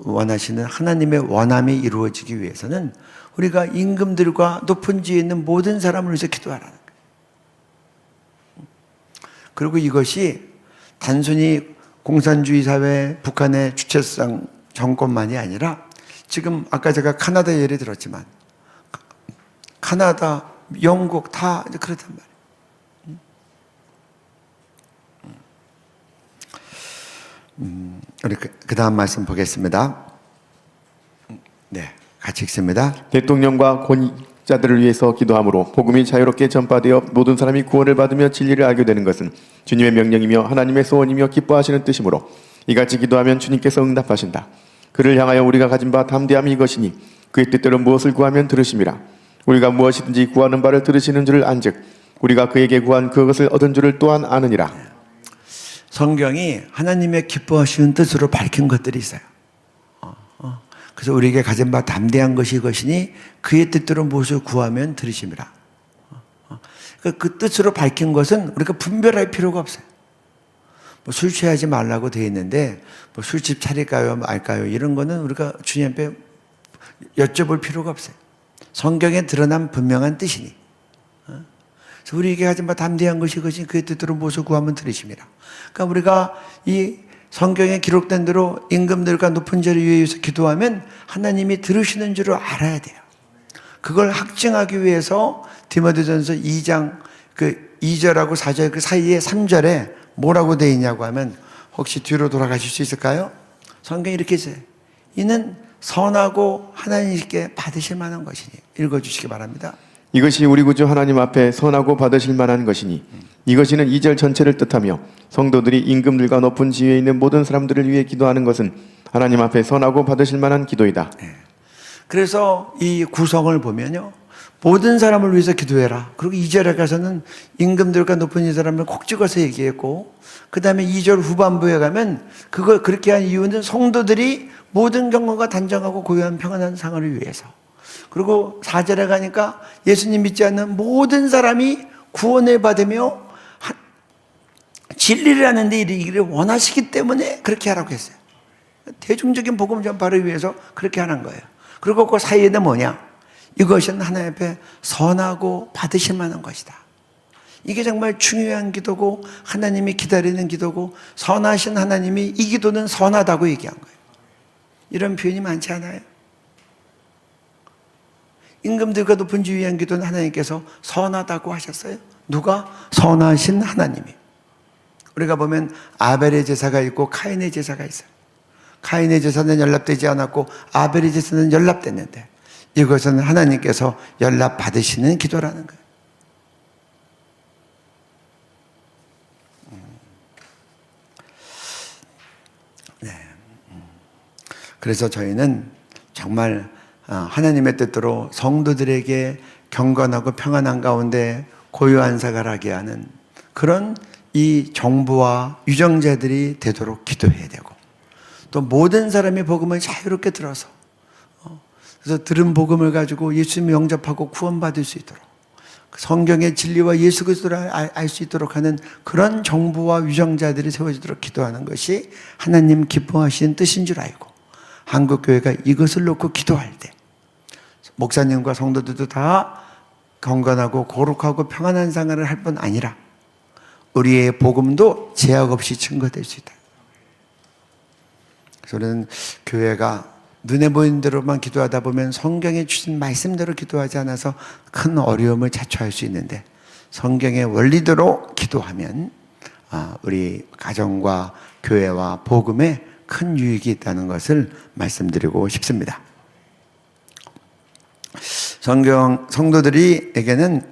원하시는 하나님의 원함이 이루어지기 위해서는 우리가 임금들과 높은 지에 있는 모든 사람을 위해서 기도하라는 거예요. 그리고 이것이 단순히 공산주의 사회, 북한의 주체성 정권만이 아니라, 지금 아까 제가 카나다 예를 들었지만 카나다, 영국 다 그렇단 말이에요. 우리 그 다음 말씀 보겠습니다. 네, 같이 읽습니다. 대통령과 권위자들을 위해서 기도함으로 복음이 자유롭게 전파되어 모든 사람이 구원을 받으며 진리를 알게 되는 것은 주님의 명령이며 하나님의 소원이며 기뻐하시는 뜻이므로 이같이 기도하면 주님께서 응답하신다. 그를 향하여 우리가 가진 바 담대함이 이것이니 그의 뜻대로 무엇을 구하면 들으심이라. 우리가 무엇이든지 구하는 바를 들으시는 줄을 안즉 우리가 그에게 구한 그것을 얻은 줄을 또한 아느니라. 성경이 하나님의 기뻐하시는 뜻으로 밝힌 것들이 있어요. 그래서 우리에게 가진 바 담대한 것이 이것이니 그의 뜻대로 무엇을 구하면 들으심이라. 그 뜻으로 밝힌 것은 우리가 분별할 필요가 없어요. 뭐 술 취하지 말라고 되어 있는데 뭐 술집 차릴까요 말까요, 이런 거는 우리가 주님 앞에 여쭤볼 필요가 없어요. 성경에 드러난 분명한 뜻이니. 그래서 우리에게 가진 바 담대한 것이 이것이 그의 뜻대로 무엇을 구하면 들으심이라. 그러니까 우리가 이 성경에 기록된 대로 임금들과 높은 자를 위해서 기도하면 하나님이 들으시는 줄을 알아야 돼요. 그걸 확증하기 위해서 디모데전서 2장 그 2절하고 4절 그 사이에 3절에 뭐라고 되어 있냐고 하면, 혹시 뒤로 돌아가실 수 있을까요? 성경이 이렇게 있어요. 이는 선하고 하나님께 받으실 만한 것이니. 읽어주시기 바랍니다. 이것이 우리 구주 하나님 앞에 선하고 받으실 만한 것이니, 이것이는 2절 전체를 뜻하며 성도들이 임금들과 높은 지위에 있는 모든 사람들을 위해 기도하는 것은 하나님 앞에 선하고 받으실 만한 기도이다. 그래서 이 구성을 보면요, 모든 사람을 위해서 기도해라. 그리고 2절에 가서는 임금들과 높은 이 사람을 콕 찍어서 얘기했고, 그 다음에 2절 후반부에 가면 그걸 그렇게 한 이유는 성도들이 모든 경건과 단정하고 고요한 평안한 생활을 위해서. 그리고 4절에 가니까 예수님 믿지 않는 모든 사람이 구원을 받으며 진리를 하는 데 이르기를 원하시기 때문에 그렇게 하라고 했어요. 대중적인 복음 전파를 위해서 그렇게 하는 거예요. 그리고 그 사이에는 뭐냐? 이것은 하나님 앞에 선하고 받으실 만한 것이다. 이게 정말 중요한 기도고 하나님이 기다리는 기도고, 선하신 하나님이 이 기도는 선하다고 얘기한 거예요. 이런 표현이 많지 않아요? 임금들과 높은 지위에 한 기도는 하나님께서 선하다고 하셨어요. 누가? 선하신 하나님이. 우리가 보면 아벨의 제사가 있고 카인의 제사가 있어요. 카인의 제사는 연락되지 않았고 아벨의 제사는 연락됐는데, 이것은 하나님께서 연락 받으시는 기도라는 거예요. 네. 그래서 저희는 정말 하나님의 뜻대로 성도들에게 경건하고 평안한 가운데 고요한 생활하게 하는 그런 이 정부와 유정자들이 되도록 기도해야 되고, 또 모든 사람이 복음을 자유롭게 들어서 그래서 들은 복음을 가지고 예수님 영접하고 구원받을 수 있도록, 성경의 진리와 예수 그리스도를 알 수 있도록 하는 그런 정부와 유정자들이 세워지도록 기도하는 것이 하나님 기뻐하시는 뜻인 줄 알고, 한국교회가 이것을 놓고 기도할 때 목사님과 성도들도 다 경건하고 거룩하고 평안한 생활을 할 뿐 아니라 우리의 복음도 제약 없이 증거될 수 있다. 저는 교회가 눈에 보이는 대로만 기도하다 보면 성경에 주신 말씀대로 기도하지 않아서 큰 어려움을 자초할 수 있는데, 성경의 원리대로 기도하면 우리 가정과 교회와 복음에 큰 유익이 있다는 것을 말씀드리고 싶습니다. 성도들이에게는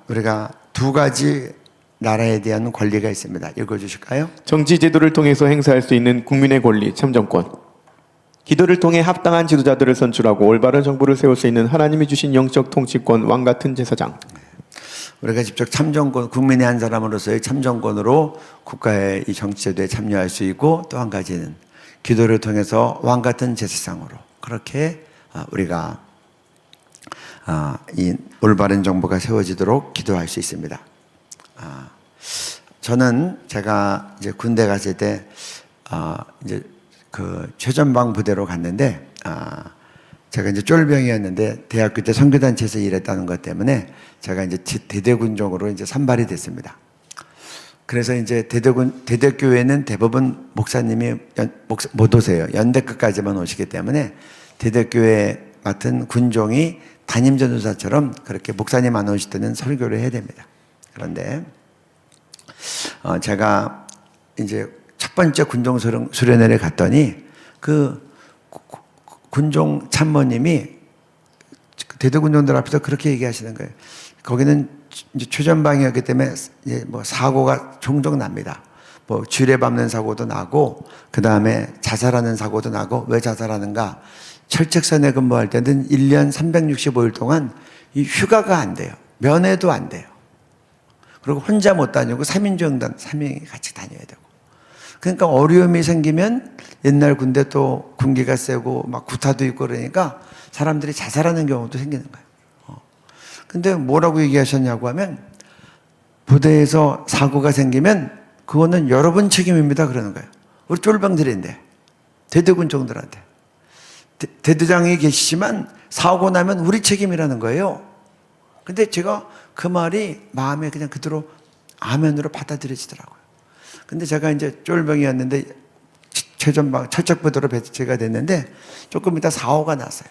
우리가 두 가지 나라에 대한 권리가 있습니다. 읽어주실까요? 정치 제도를 통해서 행사할 수 있는 국민의 권리, 참정권. 기도를 통해 합당한 지도자들을 선출하고 올바른 정부를 세울 수 있는 하나님이 주신 영적 통치권, 왕 같은 제사장. 우리가 직접 참정권, 국민의 한 사람으로서의 참정권으로 국가의 이 정치제도에 참여할 수 있고, 또 한 가지는 기도를 통해서 왕 같은 제사장으로 그렇게 우리가 이 올바른 정부가 세워지도록 기도할 수 있습니다. 저는 제가 이제 군대 갔을 때 이제 그 최전방 부대로 갔는데 제가 이제 쫄병이었는데 대학교 때 선교단체에서 일했다는 것 때문에 제가 이제 대대군종으로 이제 선발이 됐습니다. 그래서 이제 대대교회는 대부분 목사님이 못 오세요. 연대급까지만 오시기 때문에 대대교회 맡은 군종이 담임 전도사처럼 그렇게 목사님 안 오실 때는 설교를 해야 됩니다. 그런데 제가 이제 첫 번째 군종 수련회를 갔더니 그 군종 참모님이 대대군종들 앞에서 그렇게 얘기하시는 거예요. 거기는 이제 최전방이었기 때문에 이제 뭐 사고가 종종 납니다. 뭐 쥐레 밟는 사고도 나고, 그 다음에 자살하는 사고도 나고. 왜 자살하는가? 철책선에 근무할 때는 1년 365일 동안 이 휴가가 안 돼요. 면회도 안 돼요. 그리고 혼자 못 다니고 3인조영단 3명이 같이 다녀야 되고. 그러니까 어려움이 생기면 옛날 군대 또 군기가 세고 막 구타도 있고 그러니까 사람들이 자살하는 경우도 생기는 거예요. 근데 뭐라고 얘기하셨냐고 하면, 부대에서 사고가 생기면 그거는 여러분 책임입니다 그러는 거예요. 우리 쫄병들인데, 대대군종들한테. 대대장이 계시지만 사고 나면 우리 책임이라는 거예요. 근데 제가 그 말이 마음에 그냥 그대로 아멘으로 받아들여지더라고요. 근데 제가 이제 쫄병이었는데 최전방 철책부대로 배치가 됐는데 조금 이따 사고가 났어요.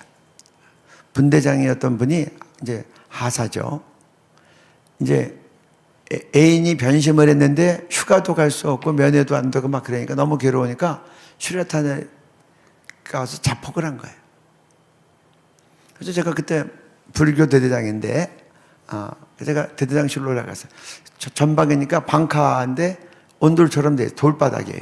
분대장이었던 분이 이제 하사죠. 이제 애인이 변심을 했는데 휴가도 갈 수 없고 면회도 안 되고 막 그러니까 너무 괴로우니까 수류탄에 가서 자폭을 한 거예요. 그래서 제가 그때 불교 대대장인데 제가 대대장실로 올라갔어요. 전방이니까 방카인데 온돌처럼 돼 돌바닥이에요.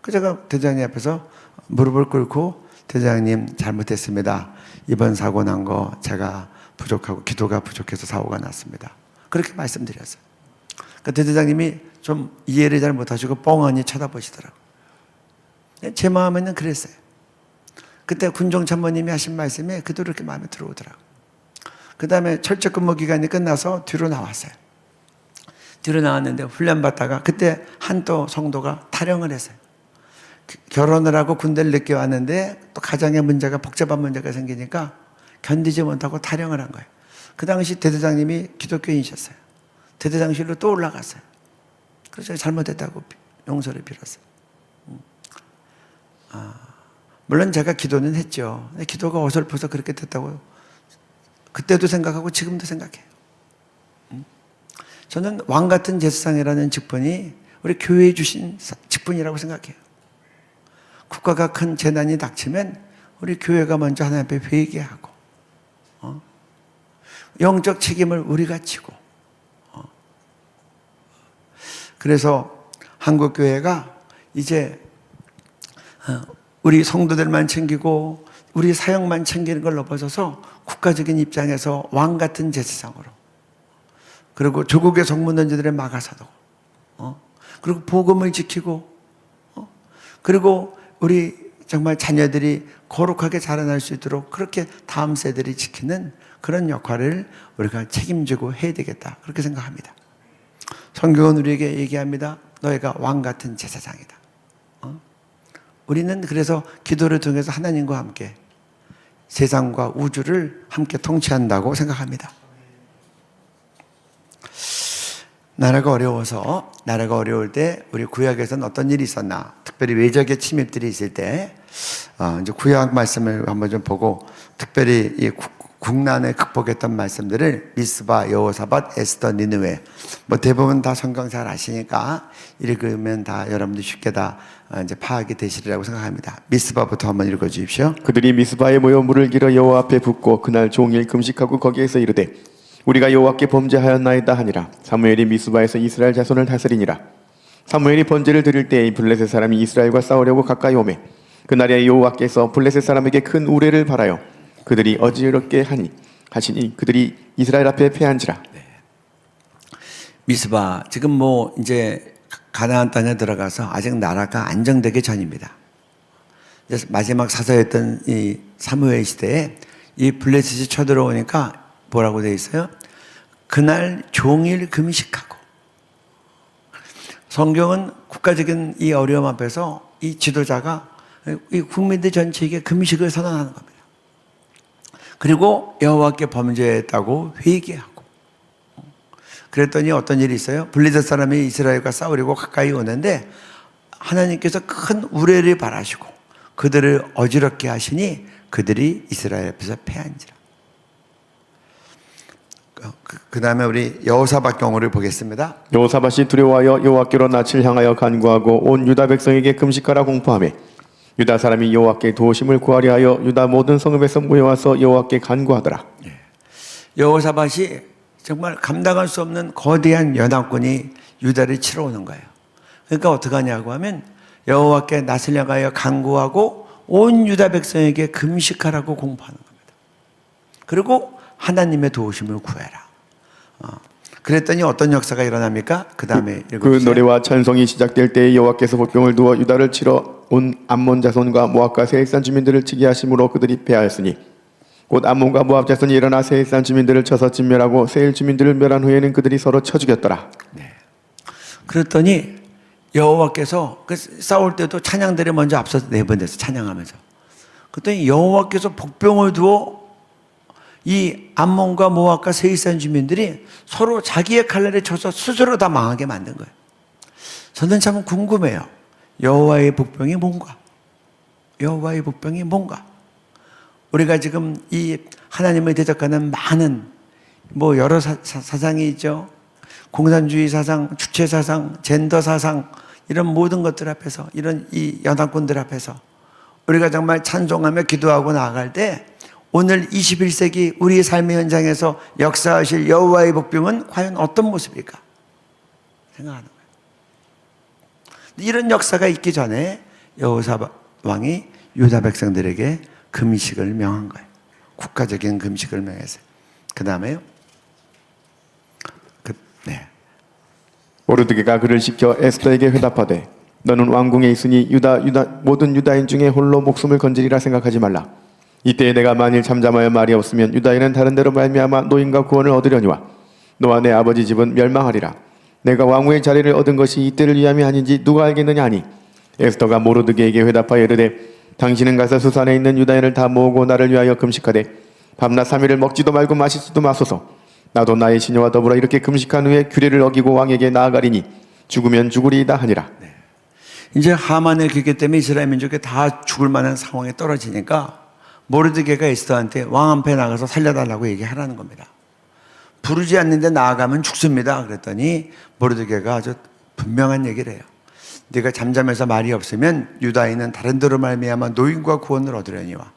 그래서 제가 대대장님 앞에서 무릎을 꿇고, 대대장님 잘못했습니다. 이번 사고 난 거 제가 부족하고 기도가 부족해서 사고가 났습니다. 그렇게 말씀드렸어요. 그러니까 대대장님이 좀 이해를 잘 못하시고 뻥하니 쳐다보시더라고요. 제 마음에는 그랬어요. 그때 군종 참모님이 하신 말씀이 그대로 이렇게 마음에 들어오더라고요. 그 다음에 철책 근무 기간이 끝나서 뒤로 나왔어요. 뒤로 나왔는데 훈련 받다가 그때 한 또 성도가 탈영을 했어요. 결혼을 하고 군대를 늦게 왔는데 또 가정에 문제가, 복잡한 문제가 생기니까 견디지 못하고 탈영을 한 거예요. 그 당시 대대장님이 기독교인이셨어요. 대대장실로 또 올라갔어요. 그래서 제가 잘못했다고 용서를 빌었어요. 물론 제가 기도는 했죠. 기도가 어설퍼서 그렇게 됐다고 그때도 생각하고 지금도 생각해요. 저는 왕 같은 제사장이라는 직분이 우리 교회에 주신 직분이라고 생각해요. 국가가 큰 재난이 닥치면 우리 교회가 먼저 하나님 앞에 회개하고 영적 책임을 우리가 지고 그래서 한국교회가 이제 우리 성도들만 챙기고 우리 사역만 챙기는 걸 넘어서서 국가적인 입장에서 왕 같은 제사장으로, 그리고 조국의 성문던지들의 막아서도, 그리고 복음을 지키고, 그리고 우리 정말 자녀들이 거룩하게 자라날 수 있도록 그렇게 다음 세대들이 지키는 그런 역할을 우리가 책임지고 해야 되겠다, 그렇게 생각합니다. 성경은 우리에게 얘기합니다. 너희가 왕 같은 제사장이다. 우리는 그래서 기도를 통해서 하나님과 함께 세상과 우주를 함께 통치한다고 생각합니다. 나라가 어려울 때 우리 구약에서는 어떤 일이 있었나, 특별히 외적의 침입들이 있을 때 이제 구약 말씀을 한번 좀 보고, 특별히 이 국난을 극복했던 말씀들을 미스바, 여호사밧, 에스더, 니느웨 뭐 대부분 다 성경 잘 아시니까 읽으면 다 여러분들 쉽게 다 이제 파악이 되시리라고 생각합니다. 미스바부터 한번 읽어 주십시오. 그들이 미스바에 모여 물을 길어 여호와 앞에 붓고 그날 종일 금식하고 거기에서 이르되 우리가 여호와께 범죄하였나이다 하니라. 사무엘이 미스바에서 이스라엘 자손을 다스리니라. 사무엘이 번제를 드릴 때에 블레셋 사람이 이스라엘과 싸우려고 가까이 오매 그날에 여호와께서 블레셋 사람에게 큰 우레를 발하여 그들이 어지럽게 하시니 그들이 이스라엘 앞에 패한지라. 미스바 지금 뭐 이제 가나안 땅에 들어가서 아직 나라가 안정되기 전입니다. 그래서 마지막 사사였던 이 사무엘 시대에 이 블레셋이 쳐들어오니까 뭐라고 되어 있어요? 그날 종일 금식하고. 성경은 국가적인 이 어려움 앞에서 이 지도자가 이 국민들 전체에게 금식을 선언하는 겁니다. 그리고 여호와께 범죄했다고 회개하고. 그랬더니 어떤 일이 있어요? 블레셋 사람이 이스라엘과 싸우려고 가까이 오는데 하나님께서 큰 우레를 발하시고 그들을 어지럽게 하시니 그들이 이스라엘 앞에서 패한지라. 그 다음에 우리 여호사밧 경우를 보겠습니다. 여호사밧이 두려워하여 여호와께로 낯을 향하여 간구하고 온 유다 백성에게 금식하라 공포하며 유다 사람이 여호와께 도우심을 구하려 하여 유다 모든 성읍에서 모여와서 여호와께 간구하더라. 여호사밧이 정말 감당할 수 없는 거대한 연합군이 유다를 치러 오는 거예요. 그러니까 어떻게 하냐고 하면 여호와께 낯을 향하여 간구하고 온 유다 백성에게 금식하라고 공포하는 겁니다. 그리고 하나님의 도우심을 구해라. 그랬더니 어떤 역사가 일어납니까? 그 다음에 그 노래와 찬송이 시작될 때에 여호와께서 복병을 두어 유다를 치러 온 암몬 자손과 모압과 세일산 주민들을 치게 하심으로 그들이 패하였으니 곧 암몬과 모압 자손이 일어나 세일산 주민들을 쳐서 진멸하고 세일 주민들을 멸한 후에는 그들이 서로 쳐 죽였더라. 네. 그랬더니 여호와께서 싸울 때도 찬양들이 먼저 앞서서 내보내서 찬양하면서 그랬더니 여호와께서 복병을 두어 이 암몬과 모압과 세일산 주민들이 서로 자기의 칼날에 쳐서 스스로 다 망하게 만든 거예요. 저는 참 궁금해요. 여호와의 복병이 뭔가? 여호와의 복병이 뭔가? 우리가 지금 이 하나님을 대적하는 많은 뭐 여러 사상이 있죠. 공산주의 사상, 주체 사상, 젠더 사상 이런 모든 것들 앞에서 이런 이 연합군들 앞에서 우리가 정말 찬송하며 기도하고 나아갈 때 오늘 21세기 우리의 삶의 현장에서 역사하실 여호와의 복병은 과연 어떤 모습일까 생각하는 거예요. 이런 역사가 있기 전에 여호사밧 왕이 유다 백성들에게 금식을 명한 거예요. 국가적인 금식을 명했어요. 그 다음에요. 모르드게가 그를 시켜 에스더에게 회답하되 너는 왕궁에 있으니 모든 유다인 중에 홀로 목숨을 건지리라 생각하지 말라. 이때에 내가 만일 잠잠하여 말이 없으면 유다인은 다른 데로 말미암아 노임과 구원을 얻으려니와 너와 내 아버지 집은 멸망하리라. 내가 왕후의 자리를 얻은 것이 이때를 위함이 아닌지 누가 알겠느냐 하니 에스더가 모르드게에게 회답하여 이르되 당신은 가서 수산에 있는 유다인을 다 모으고 나를 위하여 금식하되 밤낮 3일을 먹지도 말고 마시지도 마소서. 나도 나의 시녀와 더불어 이렇게 금식한 후에 규례를 어기고 왕에게 나아가리니 죽으면 죽으리이다 하니라. 이제 하만의 기계 때문에 이스라엘 민족이 다 죽을 만한 상황에 떨어지니까 모르드게가 에스더한테 왕 앞에 나가서 살려달라고 얘기하라는 겁니다. 부르지 않는데 나아가면 죽습니다. 그랬더니 모르드게가 아주 분명한 얘기를 해요. 네가 잠잠해서 말이 없으면 유다인은 다른 데로 말미암아 노임과 구원을 얻으려니와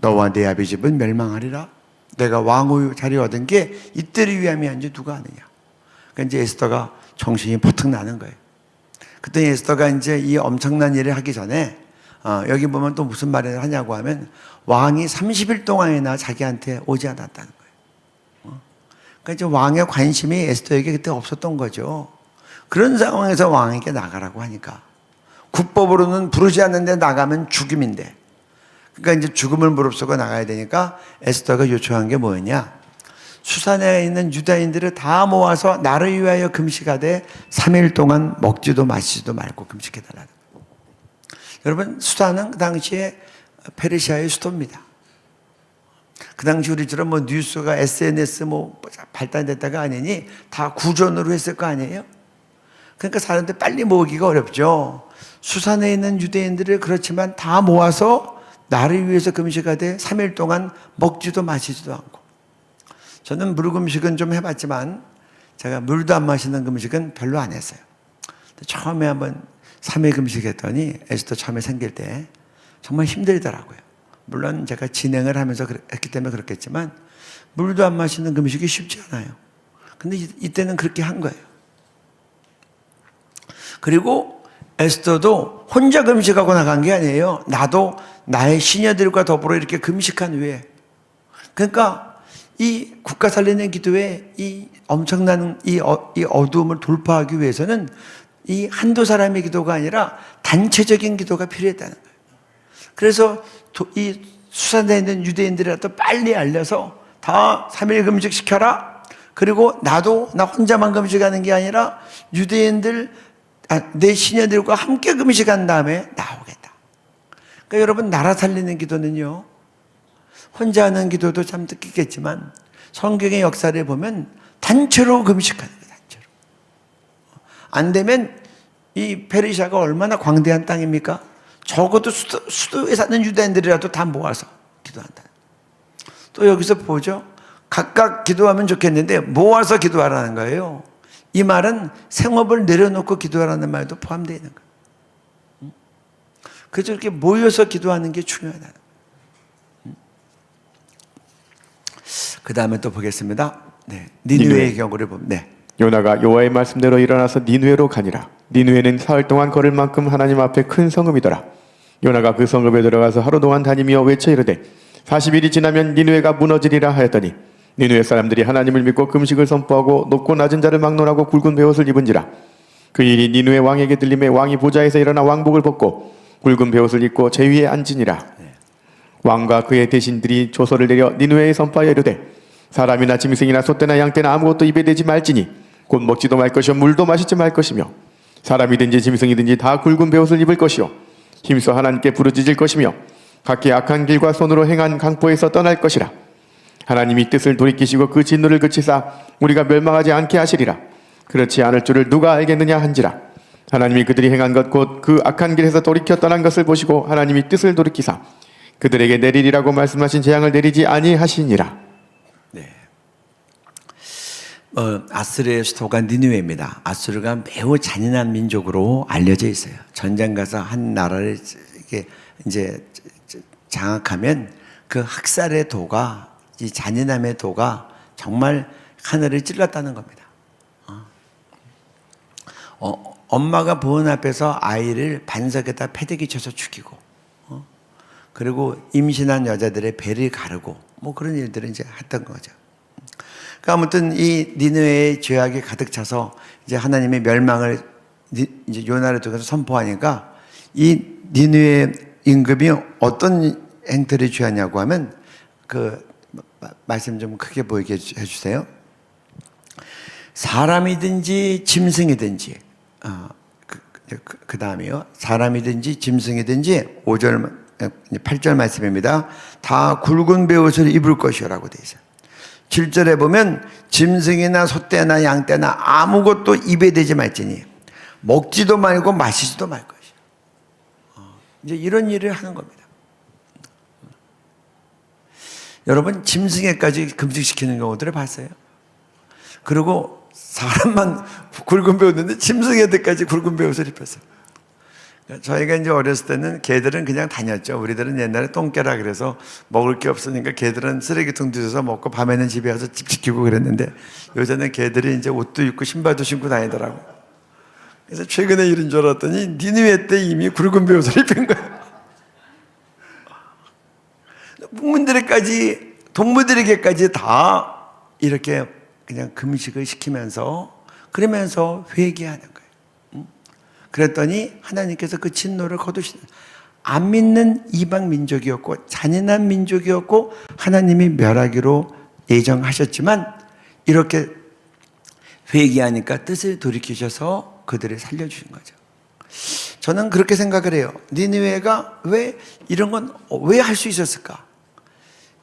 너와 내 아비 집은 멸망하리라. 내가 왕후 자리 얻은 게 이때를 위함이 아닌지 누가 아느냐. 그러니까 이제 에스더가 정신이 버뜩 나는 거예요. 그때 에스더가 이제 이 엄청난 일을 하기 전에 여기 보면 또 무슨 말을 하냐고 하면 왕이 30일 동안이나 자기한테 오지 않았다는 거예요. 그러니까 이제 왕의 관심이 에스더에게 그때 없었던 거죠. 그런 상황에서 왕에게 나가라고 하니까 국법으로는 부르지 않는데 나가면 죽임인데 그러니까 이제 죽음을 무릅쓰고 나가야 되니까 에스더가 요청한 게 뭐였냐? 수산에 있는 유다인들을 다 모아서 나를 위하여 금식하되 3일 동안 먹지도 마시지도 말고 금식해달라는 거예요. 여러분 수산은 그 당시에 페르시아의 수도입니다. 그 당시 우리처럼 뭐 뉴스가 SNS 뭐 발달됐다가 아니니 다 구전으로 했을 거 아니에요? 그러니까 사람들 빨리 모으기가 어렵죠. 수산에 있는 유대인들을 그렇지만 다 모아서 나를 위해서 금식하되 3일 동안 먹지도 마시지도 않고 저는 물금식은 좀 해봤지만 제가 물도 안 마시는 금식은 별로 안 했어요. 처음에 한번 3일 금식했더니 에스더 처음에 생길 때 정말 힘들더라고요. 물론 제가 진행을 하면서 했기 때문에 그렇겠지만 물도 안 마시는 금식이 쉽지 않아요. 근데 이때는 그렇게 한 거예요. 그리고 에스더도 혼자 금식하고 나간 게 아니에요. 나도 나의 시녀들과 더불어 이렇게 금식한 후에, 그러니까 이 국가 살리는 기도에 이 엄청난 이 어두움을 돌파하기 위해서는 이 한두 사람의 기도가 아니라 단체적인 기도가 필요했다는 거예요. 그래서 이 수산대에 있는 유대인들이라도 빨리 알려서 다 3일 금식 시켜라. 그리고 나도 나 혼자만 금식하는 게 아니라 유대인들 내 시녀들과 함께 금식한 다음에 나오겠다. 그러니까 여러분, 나라 살리는 기도는요, 혼자 하는 기도도 참 뜻깊겠지만 성경의 역사를 보면 단체로 금식하는 거예요. 단체로. 안 되면 이 페르시아가 얼마나 광대한 땅입니까? 적어도 수도에 사는 유대인들이라도 다 모아서 기도한다. 또 여기서 보죠. 각각 기도하면 좋겠는데 모아서 기도하라는 거예요. 이 말은 생업을 내려놓고 기도하라는 말도 포함되어 있는 거예요. 그래서 이렇게 모여서 기도하는 게 중요하다. 그 다음에 또 보겠습니다. 네, 니느웨의 경우를 보면, 네. 요나가 여호와의 말씀대로 일어나서 니느웨로 가니라. 니느웨는 사흘 동안 걸을 만큼 하나님 앞에 큰 성읍이더라. 요나가 그 성읍에 들어가서 하루 동안 다니며 외쳐 이르되 40일이 지나면 니느웨가 무너지리라 하였더니 니느웨 사람들이 하나님을 믿고 금식을 선포하고 높고 낮은 자를 막론하고 굵은 베옷을 입은지라. 그 일이 니느웨 왕에게 들림에 왕이 보좌에서 일어나 왕복을 벗고 굵은 베옷을 입고 제 위에 앉으니라. 왕과 그의 대신들이 조서를 내려 니느웨에 선포하여 이르되 사람이나 짐승이나 소떼나 양떼나 아무것도 입에 대지 말지니 곧 먹지도 말 것이요 물도 마시지 말 것이며 사람이든지 짐승이든지 다 굵은 베옷을 입을 것이요 힘써 하나님께 부르짖을 것이며 각기 악한 길과 손으로 행한 강포에서 떠날 것이라. 하나님이 뜻을 돌이키시고 그 진노를 그치사 우리가 멸망하지 않게 하시리라. 그렇지 않을 줄을 누가 알겠느냐 한지라. 하나님이 그들이 행한 것 곧 그 악한 길에서 돌이켜 떠난 것을 보시고 하나님이 뜻을 돌이키사 그들에게 내리리라고 말씀하신 재앙을 내리지 아니하시니라. 네. 아스르의 수도가 니느웨입니다. 아스르가 매우 잔인한 민족으로 알려져 있어요. 전쟁 가서 한 나라를 이제 장악하면 그 학살의 도가, 이 잔인함의 도가 정말 하늘을 찔렀다는 겁니다. 엄마가 보은 앞에서 아이를 반석에다 패대기 쳐서 죽이고, 그리고 임신한 여자들의 배를 가르고, 뭐 그런 일들을 이제 했던 거죠. 그러니까 아무튼 이 니느웨의 죄악이 가득 차서 이제 하나님의 멸망을 이제 요나를 통해서 선포하니까 이 니느웨 임금이 어떤 행태를 취하냐고 하면 그 말씀 좀 크게 보이게 해주세요. 사람이든지 짐승이든지 그 다음에요. 사람이든지 짐승이든지 8절 말씀입니다. 다 굵은 베옷을 입을 것이라고 되어 있어요. 7절에 보면 짐승이나 소떼나 양떼나 아무것도 입에 대지 말지니 먹지도 말고 마시지도 말 것이야. 이제 이런 일을 하는 겁니다. 여러분, 짐승에까지 금식시키는 경우들을 봤어요. 그리고 사람만 굵은 베옷인데 짐승애들까지 굵은 베옷을 입혔어요. 저희가 이제 어렸을 때는 개들은 그냥 다녔죠. 우리들은 옛날에 똥개라 그래서 먹을 게 없으니까 개들은 쓰레기통 뒤져서 먹고 밤에는 집에 와서 집 지키고 그랬는데 요새는 개들이 이제 옷도 입고 신발도 신고 다니더라고요. 그래서 최근에 이런 줄 알았더니 니느웨 때 이미 굵은 베옷을 입힌 거예요. 국민들에게까지, 동물들에게까지 다 이렇게 그냥 금식을 시키면서 그러면서 회개하는 거예요. 그랬더니 하나님께서 그 진노를 거두시는, 안 믿는 이방 민족이었고 잔인한 민족이었고 하나님이 멸하기로 예정하셨지만 이렇게 회개하니까 뜻을 돌이키셔서 그들을 살려주신 거죠. 저는 그렇게 생각을 해요. 니느웨가 왜 이런 건 왜 할 수 있었을까?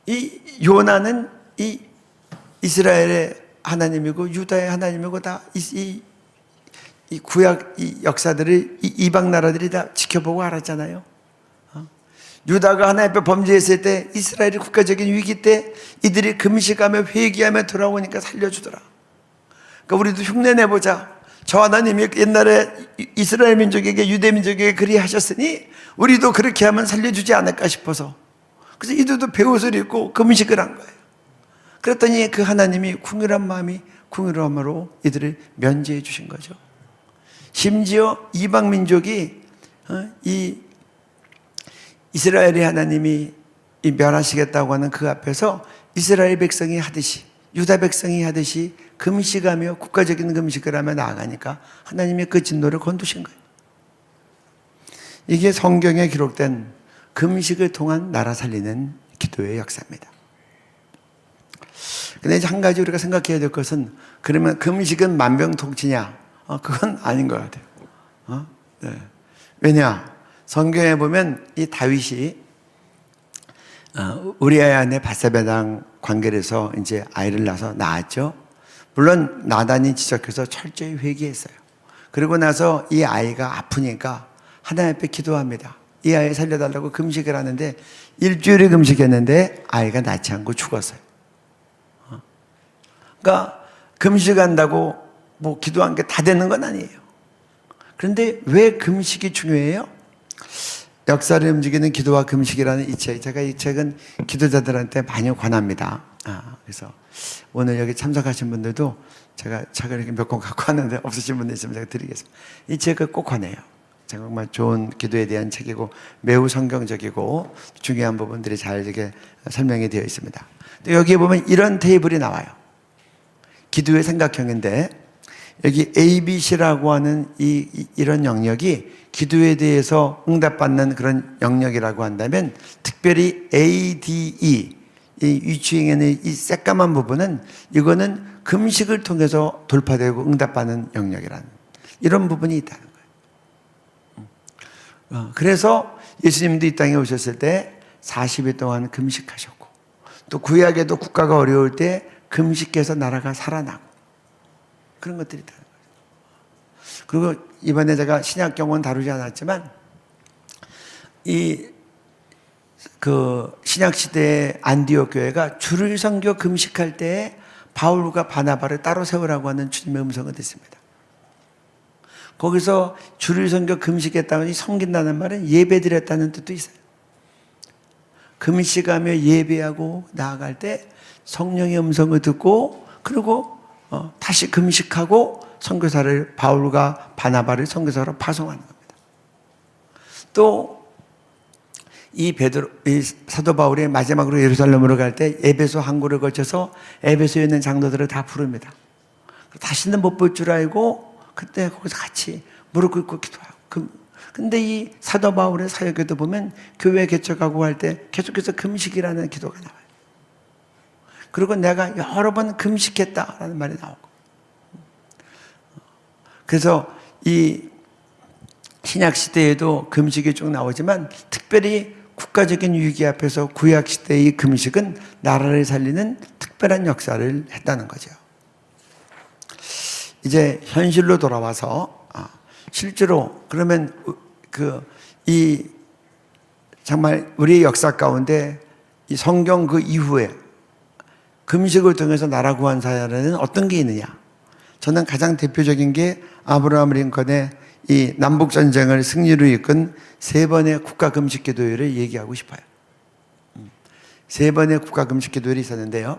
이 요나는 이 이스라엘의 하나님이고 유다의 하나님이고 다 이 구약 이 역사들을 이 이방 나라들이 다 지켜보고 알았잖아요. 유다가 하나님 앞에 범죄했을 때, 이스라엘이 국가적인 위기 때 이들이 금식하며 회개하며 돌아오니까 살려주더라. 그러니까 우리도 흉내 내보자. 저 하나님이 옛날에 이스라엘 민족에게, 유대 민족에게 그리 하셨으니 우리도 그렇게 하면 살려주지 않을까 싶어서, 그래서 이들도 배옷을 입고 금식을 한 거예요. 그랬더니 그 하나님이 궁휼한 마음이 궁휼함으로 이들을 면제해 주신 거죠. 심지어 이방 민족이 이 이스라엘의 하나님이 멸하시겠다고 하는 그 앞에서 이스라엘 백성이 하듯이, 유다 백성이 하듯이 금식하며 국가적인 금식을 하며 나아가니까 하나님이 그 진노를 건두신 거예요. 이게 성경에 기록된 금식을 통한 나라 살리는 기도의 역사입니다. 근데 이제 한 가지 우리가 생각해야 될 것은, 그러면 금식은 만병통치냐? 그건 아닌 것 같아요. 네. 왜냐? 성경에 보면 이 다윗이 우리아의 아내 밧세바랑 관계를 해서 이제 아이를 낳았죠. 물론 나단이 지적해서 철저히 회개했어요. 그리고 나서 이 아이가 아프니까 하나님 앞에 기도합니다. 이 아이 살려달라고 금식을 하는데 일주일을 금식했는데 아이가 낫지 않고 죽었어요. 그러니까 금식한다고 뭐 기도한 게 다 되는 건 아니에요. 그런데 왜 금식이 중요해요? 역사를 움직이는 기도와 금식이라는 이 책, 제가 이 책은 기도자들한테 많이 권합니다. 그래서 오늘 여기 참석하신 분들도 제가 책을 이렇게 몇 권 갖고 왔는데 없으신 분들 있으면 제가 드리겠습니다. 이 책을 꼭 권해요. 정말 좋은 기도에 대한 책이고 매우 성경적이고 중요한 부분들이 잘 이렇게 설명이 되어 있습니다. 또 여기에 보면 이런 테이블이 나와요. 기도의 삼각형인데 여기 ABC라고 하는 이런 영역이 기도에 대해서 응답받는 그런 영역이라고 한다면, 특별히 ADE, 이 위치에 있는 이 새까만 부분은, 이거는 금식을 통해서 돌파되고 응답받는 영역이라는 이런 부분이 있다는 거예요. 그래서 예수님도 이 땅에 오셨을 때 40일 동안 금식하셨고, 또 구약에도 국가가 어려울 때 금식해서 나라가 살아나고, 그런 것들이 있다는 거예요. 그리고 이번에 제가 신약 경우는 다루지 않았지만, 신약 시대의 안디옥 교회가 주를 섬겨 금식할 때 바울과 바나바를 따로 세우라고 하는 주님의 음성을 듣습니다. 거기서 주를 섬겨 금식했다고 하니, 섬긴다는 말은 예배드렸다는 뜻도 있어요. 금식하며 예배하고 나아갈 때 성령의 음성을 듣고, 그리고 다시 금식하고 선교사를, 바울과 바나바를 선교사로 파송하는 겁니다. 또 이 사도 바울이 마지막으로 예루살렘으로 갈 때 에베소 항구를 거쳐서 에베소에 있는 장로들을 다 부릅니다. 다시는 못 볼 줄 알고 그때 거기서 같이 무릎 꿇고 기도하고. 근데 이 사도 바울의 사역에도 보면 교회 개척하고 할 때 계속해서 금식이라는 기도가 나와요. 그리고 내가 여러 번 금식했다라는 말이 나오고. 그래서 이 신약 시대에도 금식이 쭉 나오지만, 특별히 국가적인 위기 앞에서 구약 시대의 금식은 나라를 살리는 특별한 역사를 했다는 거죠. 이제 현실로 돌아와서 실제로 그러면 정말 우리의 역사 가운데 이 성경 그 이후에 금식을 통해서 나라 구한 사례는 어떤 게 있느냐? 저는 가장 대표적인 게 아브라함 링컨의 이 남북 전쟁을 승리로 이끈 3번의 국가 금식 기도회를 얘기하고 싶어요. 3번의 국가 금식 기도회를 있었는데요.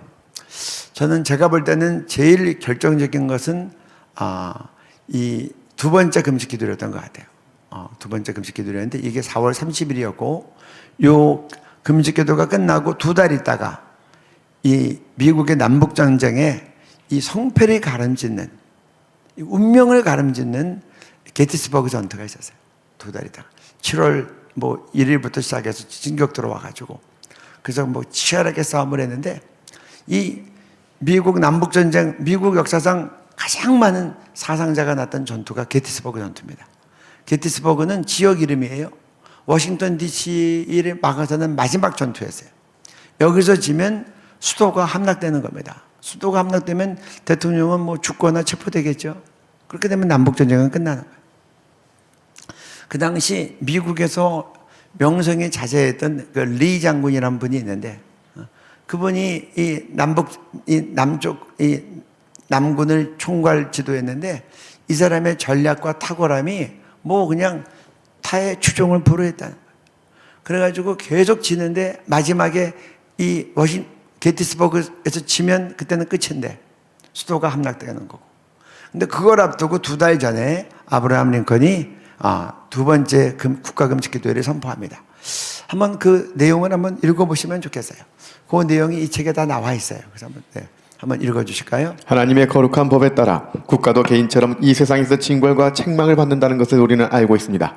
저는 제가 볼 때는 제일 결정적인 것은 이 2번째 금식 기도회였던 것 같아요. 2번째 금식 기도회였는데 이게 4월 30일이었고, 요 금식 기도가 끝나고 2달 있다가 이 미국의 남북 전쟁에 이 성패를 가름짓는, 운명을 가름짓는 게티스버그 전투가 있었어요. 2달 있다가 7월 1일부터 시작해서 진격 들어와가지고, 그래서 치열하게 싸움을 했는데, 이 미국 남북 전쟁, 미국 역사상 가장 많은 사상자가 났던 전투가 게티스버그 전투입니다. 게티스버그는 지역 이름이에요. 워싱턴 DC를 막아서는 마지막 전투였어요. 여기서 지면 수도가 함락되는 겁니다. 수도가 함락되면 대통령은 죽거나 체포되겠죠. 그렇게 되면 남북전쟁은 끝나는 거예요. 그 당시 미국에서 명성이 자제했던 그 리 장군이라는 분이 있는데 그분이 남쪽 남군을 총괄 지도했는데 이 사람의 전략과 탁월함이 뭐 그냥 타의 추종을 불허했다는 거예요. 그래가지고 계속 지는데 마지막에 이 게티스버그에서 지면 그때는 끝인데 수도가 함락되는 거고. 근데 그걸 앞두고 2달 전에 아브라함 링컨이 두 번째 국가금식기도회를 선포합니다. 한번 그 내용을 한번 읽어보시면 좋겠어요. 그 내용이 이 책에 다 나와 있어요. 그래서 한번 읽어주실까요? 하나님의 거룩한 법에 따라 국가도 개인처럼 이 세상에서 징벌과 책망을 받는다는 것을 우리는 알고 있습니다.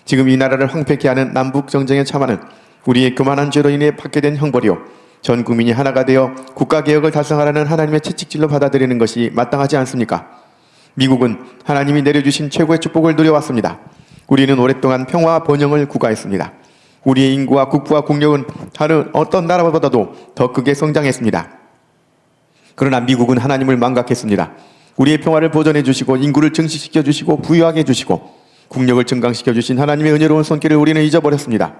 지금 이 나라를 황폐케 하는 남북 정쟁의 참화는 우리의 교만한 죄로 인해 받게 된 형벌이요, 전 국민이 하나가 되어 국가개혁을 달성하라는 하나님의 채찍질로 받아들이는 것이 마땅하지 않습니까? 미국은 하나님이 내려주신 최고의 축복을 누려왔습니다. 우리는 오랫동안 평화와 번영을 구가했습니다. 우리의 인구와 국부와 국력은 다른 어떤 나라보다도 더 크게 성장했습니다. 그러나 미국은 하나님을 망각했습니다. 우리의 평화를 보존해 주시고 인구를 증식시켜 주시고 부유하게 해주시고 국력을 증강시켜 주신 하나님의 은혜로운 손길을 우리는 잊어버렸습니다.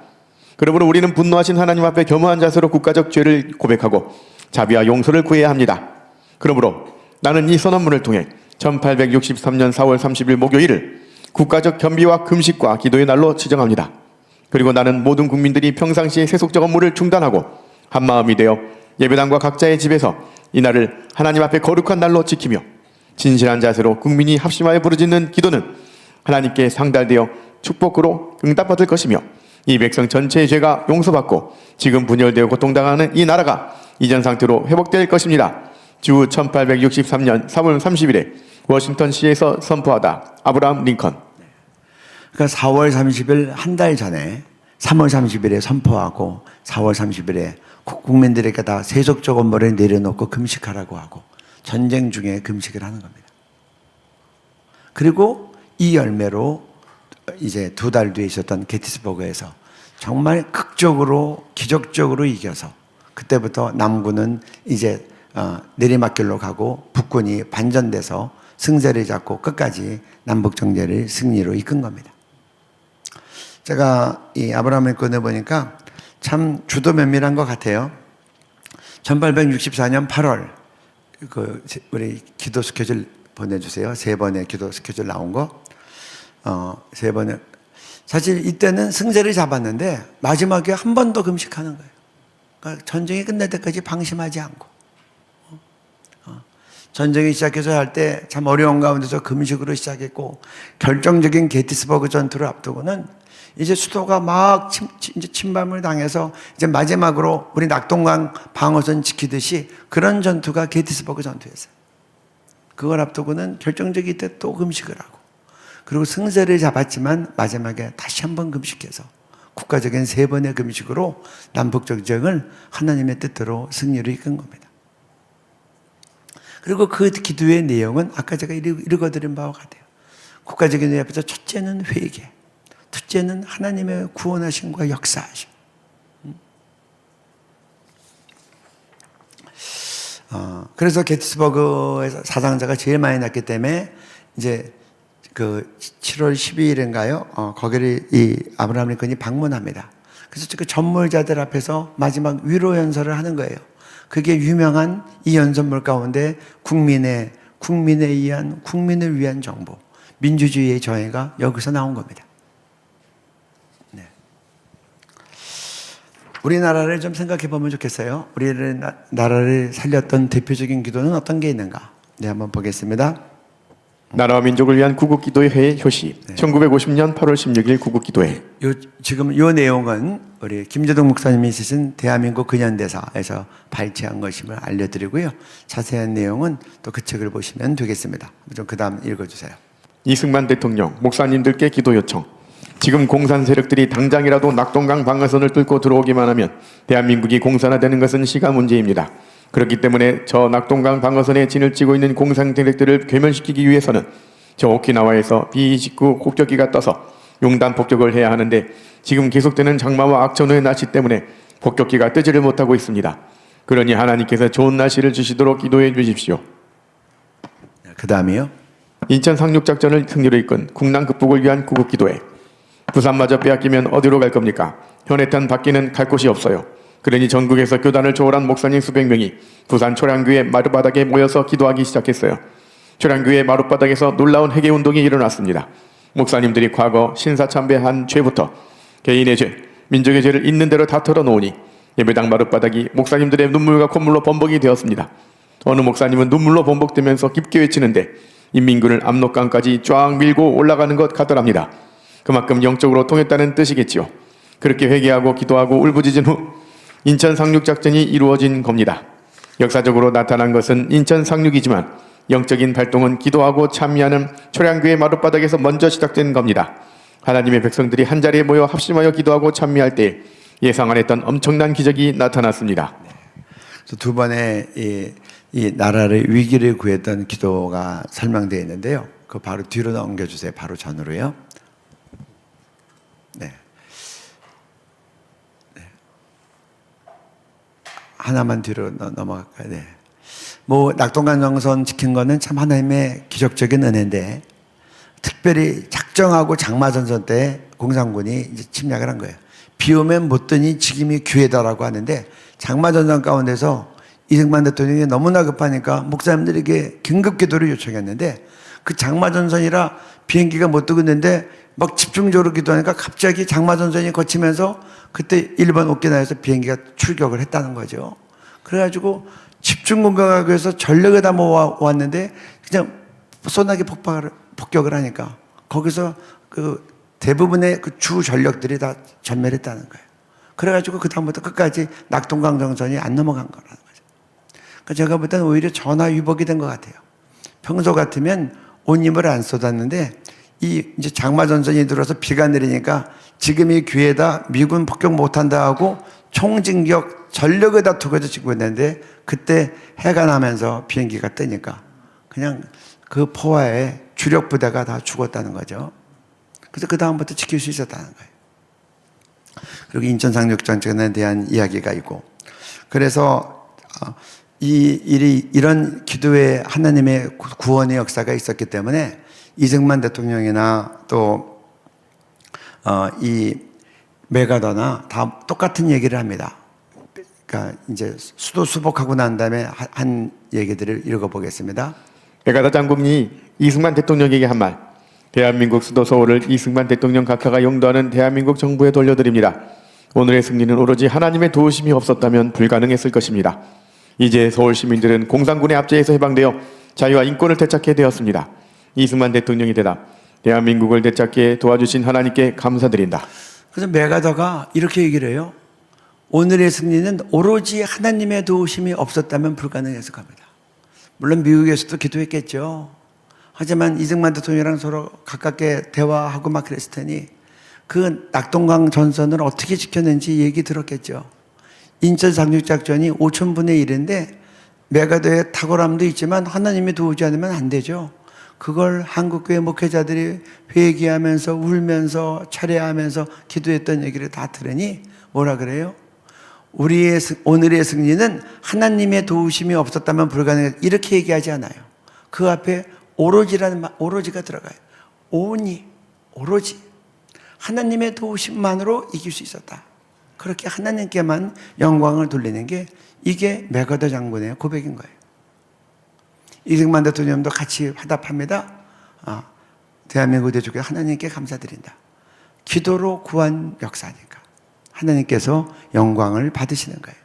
그러므로 우리는 분노하신 하나님 앞에 겸허한 자세로 국가적 죄를 고백하고 자비와 용서를 구해야 합니다. 그러므로 나는 이 선언문을 통해 1863년 4월 30일 목요일을 국가적 겸비와 금식과 기도의 날로 지정합니다. 그리고 나는 모든 국민들이 평상시의 세속적 업무를 중단하고 한마음이 되어 예배당과 각자의 집에서 이 날을 하나님 앞에 거룩한 날로 지키며 진실한 자세로 국민이 합심하여 부르짖는 기도는 하나님께 상달되어 축복으로 응답받을 것이며 이 백성 전체의 죄가 용서받고 지금 분열되어 고통당하는 이 나라가 이전 상태로 회복될 것입니다. 주 1863년 3월 30일에 워싱턴시에서 선포하다 아브라함 링컨. 그러니까 4월 30일 한 달 전에 3월 30일에 선포하고 4월 30일에 국민들에게 다 세속적 업무를 내려놓고 금식하라고 하고 전쟁 중에 금식을 하는 겁니다. 그리고 이 열매로 이제 2달 뒤에 있었던 게티스버그에서 정말 극적으로 기적적으로 이겨서 그때부터 남군은 이제 내리막길로 가고 북군이 반전돼서 승세를 잡고 끝까지 남북 정제를 승리로 이끈 겁니다. 제가 이 아브라함 링컨을 보니까 참 주도 면밀한 것 같아요. 1864년 8월 우리 기도 스케줄 보내주세요. 3번의 기도 스케줄 나온 거. 3번에 사실 이때는 승세를 잡았는데 마지막에 한 번 더 금식하는 거예요. 그러니까 전쟁이 끝날 때까지 방심하지 않고 전쟁이 시작해서 할 때 참 어려운 가운데서 금식으로 시작했고 결정적인 게티스버그 전투를 앞두고는 이제 수도가 막 이제 침범을 당해서 이제 마지막으로 우리 낙동강 방어선 지키듯이 그런 전투가 게티스버그 전투였어요. 그걸 앞두고는 결정적일 때 또 금식을 하고 그리고 승세를 잡았지만 마지막에 다시 한번 금식해서 국가적인 3번의 금식으로 남북 정쟁을 하나님의 뜻대로 승리로 이끈 겁니다. 그리고 그 기도의 내용은 아까 제가 읽어드린 바와 같아요. 국가적인 의 앞에서 첫째는 회개, 둘째는 하나님의 구원하심과 역사하심. 그래서 게티스버그에서 사상자가 제일 많이 났기 때문에 이제 그 7월 12일인가요? 거기를 이 아브라함 링컨이 방문합니다. 그래서 그 전몰자들 앞에서 마지막 위로 연설을 하는 거예요. 그게 유명한 이 연설문 가운데 국민을 위한 정보, 민주주의의 정의가 여기서 나온 겁니다. 네. 우리나라를 좀 생각해 보면 좋겠어요. 우리나라를 살렸던 대표적인 기도는 어떤 게 있는가? 네, 한번 보겠습니다. 나라와 민족을 위한 구국기도회 회의 효시. 네. 1950년 8월 16일 구국기도회. 지금 이 내용은 우리 김재동 목사님이 쓰신 대한민국 근현대사에서 발췌한 것임을 알려드리고요. 자세한 내용은 또 그 책을 보시면 되겠습니다. 좀 그 다음 읽어주세요. 이승만 대통령, 목사님들께 기도 요청. 지금 공산 세력들이 당장이라도 낙동강 방어선을 뚫고 들어오기만 하면 대한민국이 공산화되는 것은 시간 문제입니다. 그렇기 때문에 저 낙동강 방어선에 진을 치고 있는 공산 세력들을 괴멸시키기 위해서는 저 오키나와에서 B-29 폭격기가 떠서 용단 폭격을 해야 하는데 지금 계속되는 장마와 악천후의 날씨 때문에 폭격기가 뜨지를 못하고 있습니다. 그러니 하나님께서 좋은 날씨를 주시도록 기도해 주십시오. 그 다음이요. 인천 상륙작전을 승리로 이끈 국난 극복을 위한 구국기도회. 부산마저 빼앗기면 어디로 갈 겁니까? 현해탄 밖에는 갈 곳이 없어요. 그러니 전국에서 교단을 초월한 목사님 수백 명이 부산 초량교회 마룻바닥에 모여서 기도하기 시작했어요. 초량교회 마룻바닥에서 놀라운 회개운동이 일어났습니다. 목사님들이 과거 신사참배한 죄부터 개인의 죄, 민족의 죄를 있는 대로 다 털어놓으니 예배당 마룻바닥이 목사님들의 눈물과 콧물로 범벅이 되었습니다. 어느 목사님은 눈물로 범벅되면서 깊게 외치는데 인민군을 압록강까지 쫙 밀고 올라가는 것 같더랍니다. 그만큼 영적으로 통했다는 뜻이겠지요. 그렇게 회개하고 기도하고 울부짖은 후 인천 상륙작전이 이루어진 겁니다. 역사적으로 나타난 것은 인천 상륙이지만 영적인 발동은 기도하고 참여하는 초량교회 마룻바닥에서 먼저 시작된 겁니다. 하나님의 백성들이 한자리에 모여 합심하여 기도하고 참여할 때 예상 안 했던 엄청난 기적이 나타났습니다. 그래서 두 번의 이 나라를 위기를 구했던 기도가 설명되어 있는데요. 그 바로 뒤로 넘겨주세요. 바로 전으로요. 네. 하나만 뒤로 넘어갈까요? 네. 뭐 낙동강 정선 지킨 거는 참 하나님의 기적적인 은혜인데 특별히 작정하고 장마전선 때 공산군이 이제 침략을 한 거예요. 비 오면 못 드니 지금이 기회다라고 하는데 장마전선 가운데서 이승만 대통령이 너무나 급하니까 목사님들에게 긴급 기도를 요청했는데 그 장마전선이라 비행기가 못 뜨고 있는데 막 집중적으로 기도하니까 갑자기 장마전선이 거치면서 그때 일본 오키나와에서 비행기가 출격을 했다는 거죠. 그래가지고 집중 공격하기 위해서 전력을 다 모아왔는데 그냥 소나기 폭격을 하니까 거기서 그 대부분의 그 주 전력들이 다 전멸했다는 거예요. 그래가지고 그다음부터 끝까지 낙동강 정선이 안 넘어간 거라는 거죠. 그러니까 제가 볼 때는 오히려 전화위복이 된 것 같아요. 평소 같으면 온 힘을 안 쏟았는데 이제 장마전선이 들어서 비가 내리니까 지금이 기회다, 미군 폭격 못한다 하고 총진격 전력을 다 투고해서 지고 있는데 그때 해가 나면서 비행기가 뜨니까 그냥 그 포화에 주력 부대가 다 죽었다는 거죠. 그래서 그 다음부터 지킬 수 있었다는 거예요. 그리고 인천 상륙작전에 대한 이야기가 있고, 그래서 이 일이 이런 기도에 하나님의 구원의 역사가 있었기 때문에 이승만 대통령이나 또 이 메가더나 다 똑같은 얘기를 합니다. 그러니까 이제 수도 수복하고 난 다음에 한 얘기들을 읽어보겠습니다. 메가더 장군이 이승만 대통령에게 한 말. 대한민국 수도 서울을 이승만 대통령 각하가 용도하는 대한민국 정부에 돌려드립니다. 오늘의 승리는 오로지 하나님의 도우심이 없었다면 불가능했을 것입니다. 이제 서울 시민들은 공산군의 압제에서 해방되어 자유와 인권을 되찾게 되었습니다. 이승만 대통령이 대답. 대한민국을 되찾게 도와주신 하나님께 감사드린다. 그래서 메가더가 이렇게 얘기를 해요. 오늘의 승리는 오로지 하나님의 도우심이 없었다면 불가능했을 겁니다. 물론 미국에서도 기도했겠죠. 하지만 이승만 대통령이랑 서로 가깝게 대화하고 막 그랬을 테니 그 낙동강 전선을 어떻게 지켰는지 얘기 들었겠죠. 인천 상륙작전이 5,000분의 1인데 메가더의 탁월함도 있지만 하나님이 도우지 않으면 안 되죠. 그걸 한국교회 목회자들이 회개하면서 울면서 철회하면서 기도했던 얘기를 다 들으니 뭐라 그래요? 오늘의 승리는 하나님의 도우심이 없었다면 불가능해. 이렇게 얘기하지 않아요. 그 앞에 오로지라는 말, 오로지가 들어가요. 오니, 오로지. 하나님의 도우심만으로 이길 수 있었다. 그렇게 하나님께만 영광을 돌리는 게 이게 메가더 장군의 고백인 거예요. 이승만 대통령도 같이 화답합니다. 대한민국 대주교 하나님께 감사드린다. 기도로 구한 역사니까 하나님께서 영광을 받으시는 거예요.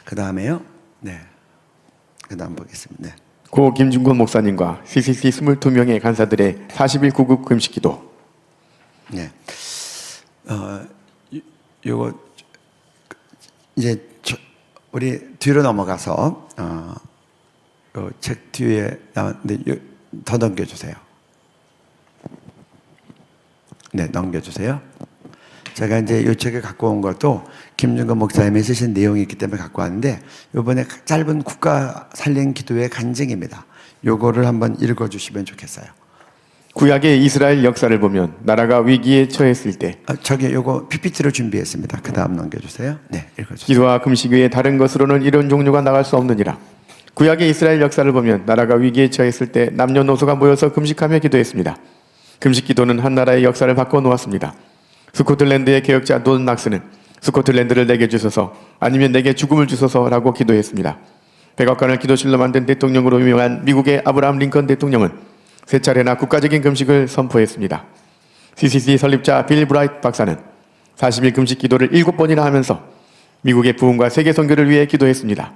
그 다음에요. 네. 그 다음 보겠습니다. 네. 고 김중권 목사님과 CCC 22명의 간사들의 40일 구급 금식기도. 네. 요거 이제 우리 뒤로 넘어가서 책 뒤에 나왔는데 더 넘겨주세요. 네, 넘겨주세요. 제가 이제 이 책을 갖고 온 것도 김중건 목사님이 쓰신 내용이 있기 때문에 갖고 왔는데 이번에 짧은 국가 살린 기도의 간증입니다. 요거를 한번 읽어주시면 좋겠어요. 구약의 이스라엘 역사를 보면 나라가 위기에 처했을 때 저기 요거 PPT로 준비했습니다. 그 다음 넘겨주세요. 네, 읽어주세요. 기도와 금식 외에 다른 것으로는 이런 종류가 나갈 수 없느니라. 구약의 이스라엘 역사를 보면 나라가 위기에 처했을 때 남녀노소가 모여서 금식하며 기도했습니다. 금식 기도는 한 나라의 역사를 바꿔놓았습니다. 스코틀랜드의 개혁자 논 낙스는 스코틀랜드를 내게 주소서 아니면 내게 죽음을 주소서라고 기도했습니다. 백악관을 기도실로 만든 대통령으로 유명한 미국의 아브라함 링컨 대통령은 세 차례나 국가적인 금식을 선포했습니다. CCC 설립자 빌 브라이트 박사는 40일 금식 기도를 7번이나 하면서 미국의 부흥과 세계 선교를 위해 기도했습니다.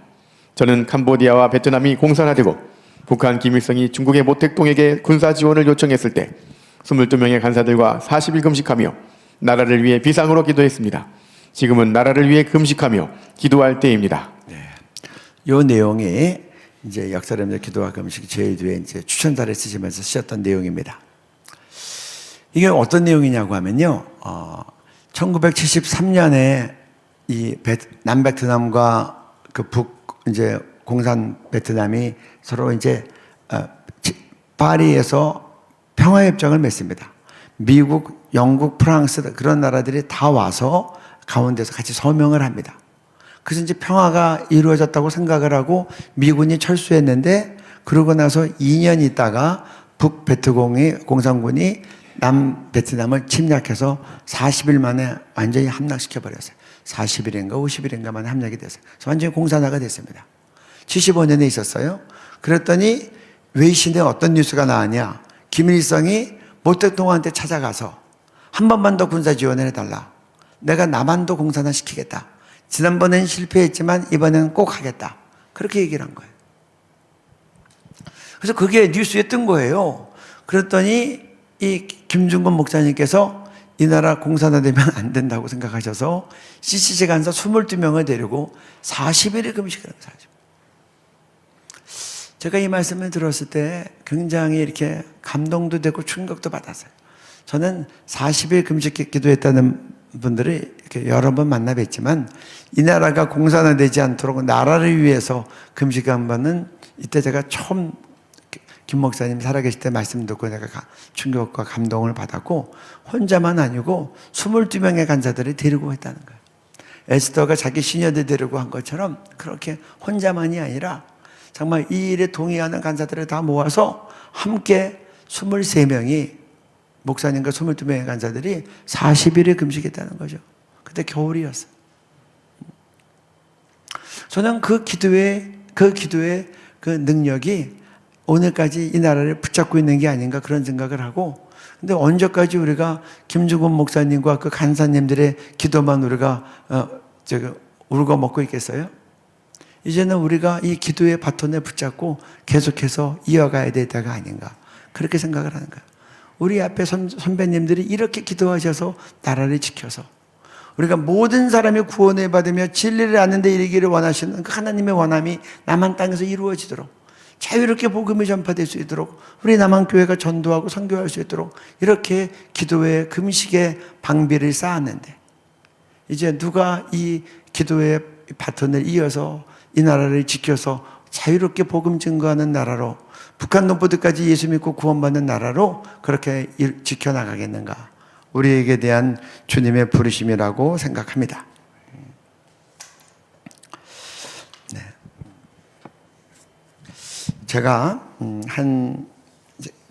저는 캄보디아와 베트남이 공산화되고 북한 김일성이 중국의 모택동에게 군사 지원을 요청했을 때 22명의 간사들과 40일 금식하며 나라를 위해 비상으로 기도했습니다. 지금은 나라를 위해 금식하며 기도할 때입니다. 이 내용이 이제 역사람들 기도와 금식 제일 뒤에 이제 추천사를 쓰시면서 쓰셨던 내용입니다. 이게 어떤 내용이냐고 하면요, 1973년에 이 남베트남과 그 이제 공산 베트남이 서로 이제 파리에서 평화협정을 맺습니다. 미국, 영국, 프랑스 그런 나라들이 다 와서 가운데서 같이 서명을 합니다. 그래서 이제 평화가 이루어졌다고 생각을 하고 미군이 철수했는데 그러고 나서 2년 있다가 북베트공이 공산군이 남베트남을 침략해서 40일 만에 완전히 함락시켜 버렸어요. 40일인가 50일인가 만에 함락이 됐어요. 그래서 완전히 공산화가 됐습니다. 75년에 있었어요. 그랬더니 외신에 어떤 뉴스가 나왔냐. 김일성이 모택동한테 찾아가서 한 번만 더 군사 지원을 해달라. 내가 남한도 공산화 시키겠다. 지난번엔 실패했지만 이번에는 꼭 하겠다. 그렇게 얘기를 한 거예요. 그래서 그게 뉴스에 뜬 거예요. 그랬더니 이 김중건 목사님께서 이 나라 공산화되면 안 된다고 생각하셔서 CCC 간사 22명을 데리고 40일을 금식을 한 거죠. 제가 이 말씀을 들었을 때 굉장히 이렇게 감동도 되고 충격도 받았어요. 저는 40일 금식 기도했다는 분들을 이렇게 여러 번 만나 뵀지만 이 나라가 공산화되지 않도록 나라를 위해서 금식한 번은 이때 제가 처음 김 목사님 살아계실 때 말씀 듣고 내가 충격과 감동을 받았고 혼자만 아니고 22명의 간사들을 데리고 했다는 거예요. 에스더가 자기 시녀들 데리고 한 것처럼 그렇게 혼자만이 아니라 정말 이 일에 동의하는 간사들을 다 모아서 함께 23명이 목사님과 22명의 간사들이 40일을 금식했다는 거죠. 그때 겨울이었어요. 저는 그 기도의 그 능력이 오늘까지 이 나라를 붙잡고 있는 게 아닌가 그런 생각을 하고, 근데 언제까지 우리가 김주곤 목사님과 그 간사님들의 기도만 우리가 울고 먹고 있겠어요? 이제는 우리가 이 기도의 바톤을 붙잡고 계속해서 이어가야 될 때가 아닌가 그렇게 생각을 하는 거예요. 우리 앞에 선배님들이 이렇게 기도하셔서 나라를 지켜서 우리가 모든 사람이 구원을 받으며 진리를 아는 데 이르기를 원하시는 그 하나님의 원함이 남한 땅에서 이루어지도록 자유롭게 복음이 전파될 수 있도록 우리 남한교회가 전도하고 선교할 수 있도록 이렇게 기도의 금식의 방비를 쌓았는데 이제 누가 이 기도의 바톤을 이어서 이 나라를 지켜서 자유롭게 복음 증거하는 나라로 북한 농부들까지 예수 믿고 구원받는 나라로 그렇게 지켜나가겠는가, 우리에게 대한 주님의 부르심이라고 생각합니다. 네. 제가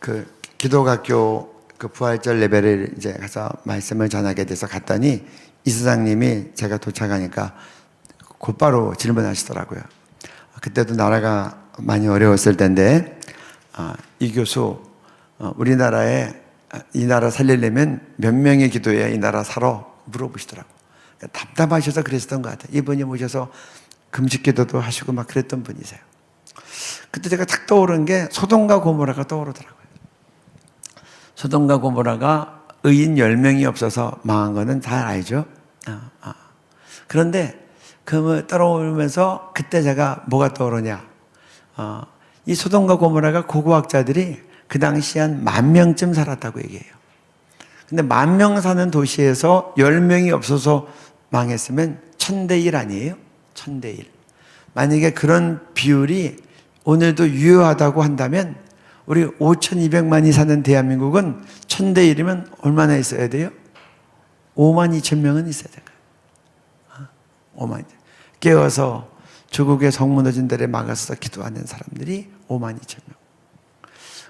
그 기도학교 그 부활절 예배를 이제 가서 말씀을 전하게 돼서 갔더니 이사장님이 제가 도착하니까 곧바로 질문하시더라고요. 그때도 나라가 많이 어려웠을 텐데 이 교수 우리나라에 이 나라 살리려면 몇 명의 기도해야 이 나라 살아? 물어보시더라고요. 그러니까 답답하셔서 그랬던 것 같아요. 이분이 모셔서 금식 기도도 하시고 막 그랬던 분이세요. 그때 제가 탁 떠오른 게 소돔과 고모라가 떠오르더라고요. 소돔과 고모라가 의인 10명이 없어서 망한 거는 다 알죠. 그런데 그 떠오르면서 그때 제가 뭐가 떠오르냐, 이 소돔과 고모라가 고고학자들이 그 당시 한 10,000명쯤 살았다고 얘기해요. 근데 10,000명 사는 도시에서 10명이 없어서 망했으면 1000대 1 아니에요? 1000대 1. 만약에 그런 비율이 오늘도 유효하다고 한다면 우리 5,200만이 사는 대한민국은 1000대 1이면 얼마나 있어야 돼요? 52,000명은 있어야 돼요. 5만. 깨어서 조국의 성 무너진 데를 막아서 기도하는 사람들이 52,000명.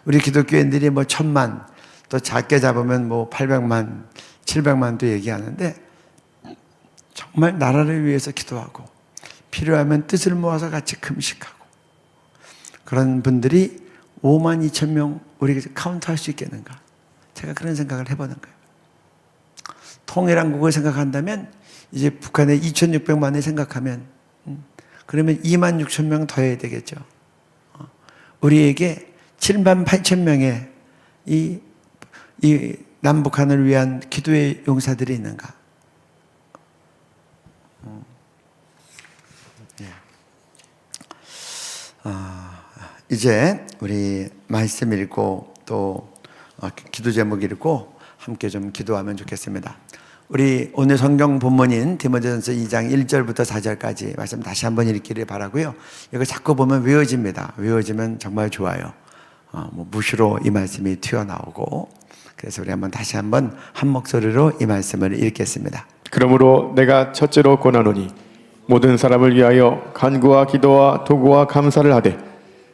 우리 기독교인들이 뭐 1,000만, 또 작게 잡으면 뭐 800만, 700만도 얘기하는데 정말 나라를 위해서 기도하고 필요하면 뜻을 모아서 같이 금식하고 그런 분들이 5만 2천 명 우리 카운트할 수 있겠는가? 제가 그런 생각을 해보는 거예요. 통일한국을 생각한다면 이제 북한의 2,600만을 생각하면 그러면 2만 6천 명 더 해야 되겠죠. 우리에게 7만 8천 명의 이 남북한을 위한 기도의 용사들이 있는가? 이제 우리 말씀 읽고 또 기도 제목 읽고 함께 좀 기도하면 좋겠습니다. 우리 오늘 성경 본문인 디모데전서 2장 1절부터 4절까지 말씀 다시 한번 읽기를 바라고요. 이거 자꾸 보면 외워집니다. 외워지면 정말 좋아요. 무시로 이 말씀이 튀어나오고 그래서 우리 한번 다시 한번 한 목소리로 이 말씀을 읽겠습니다. 그러므로 내가 첫째로 권하노니 모든 사람을 위하여 간구와 기도와 도구와 감사를 하되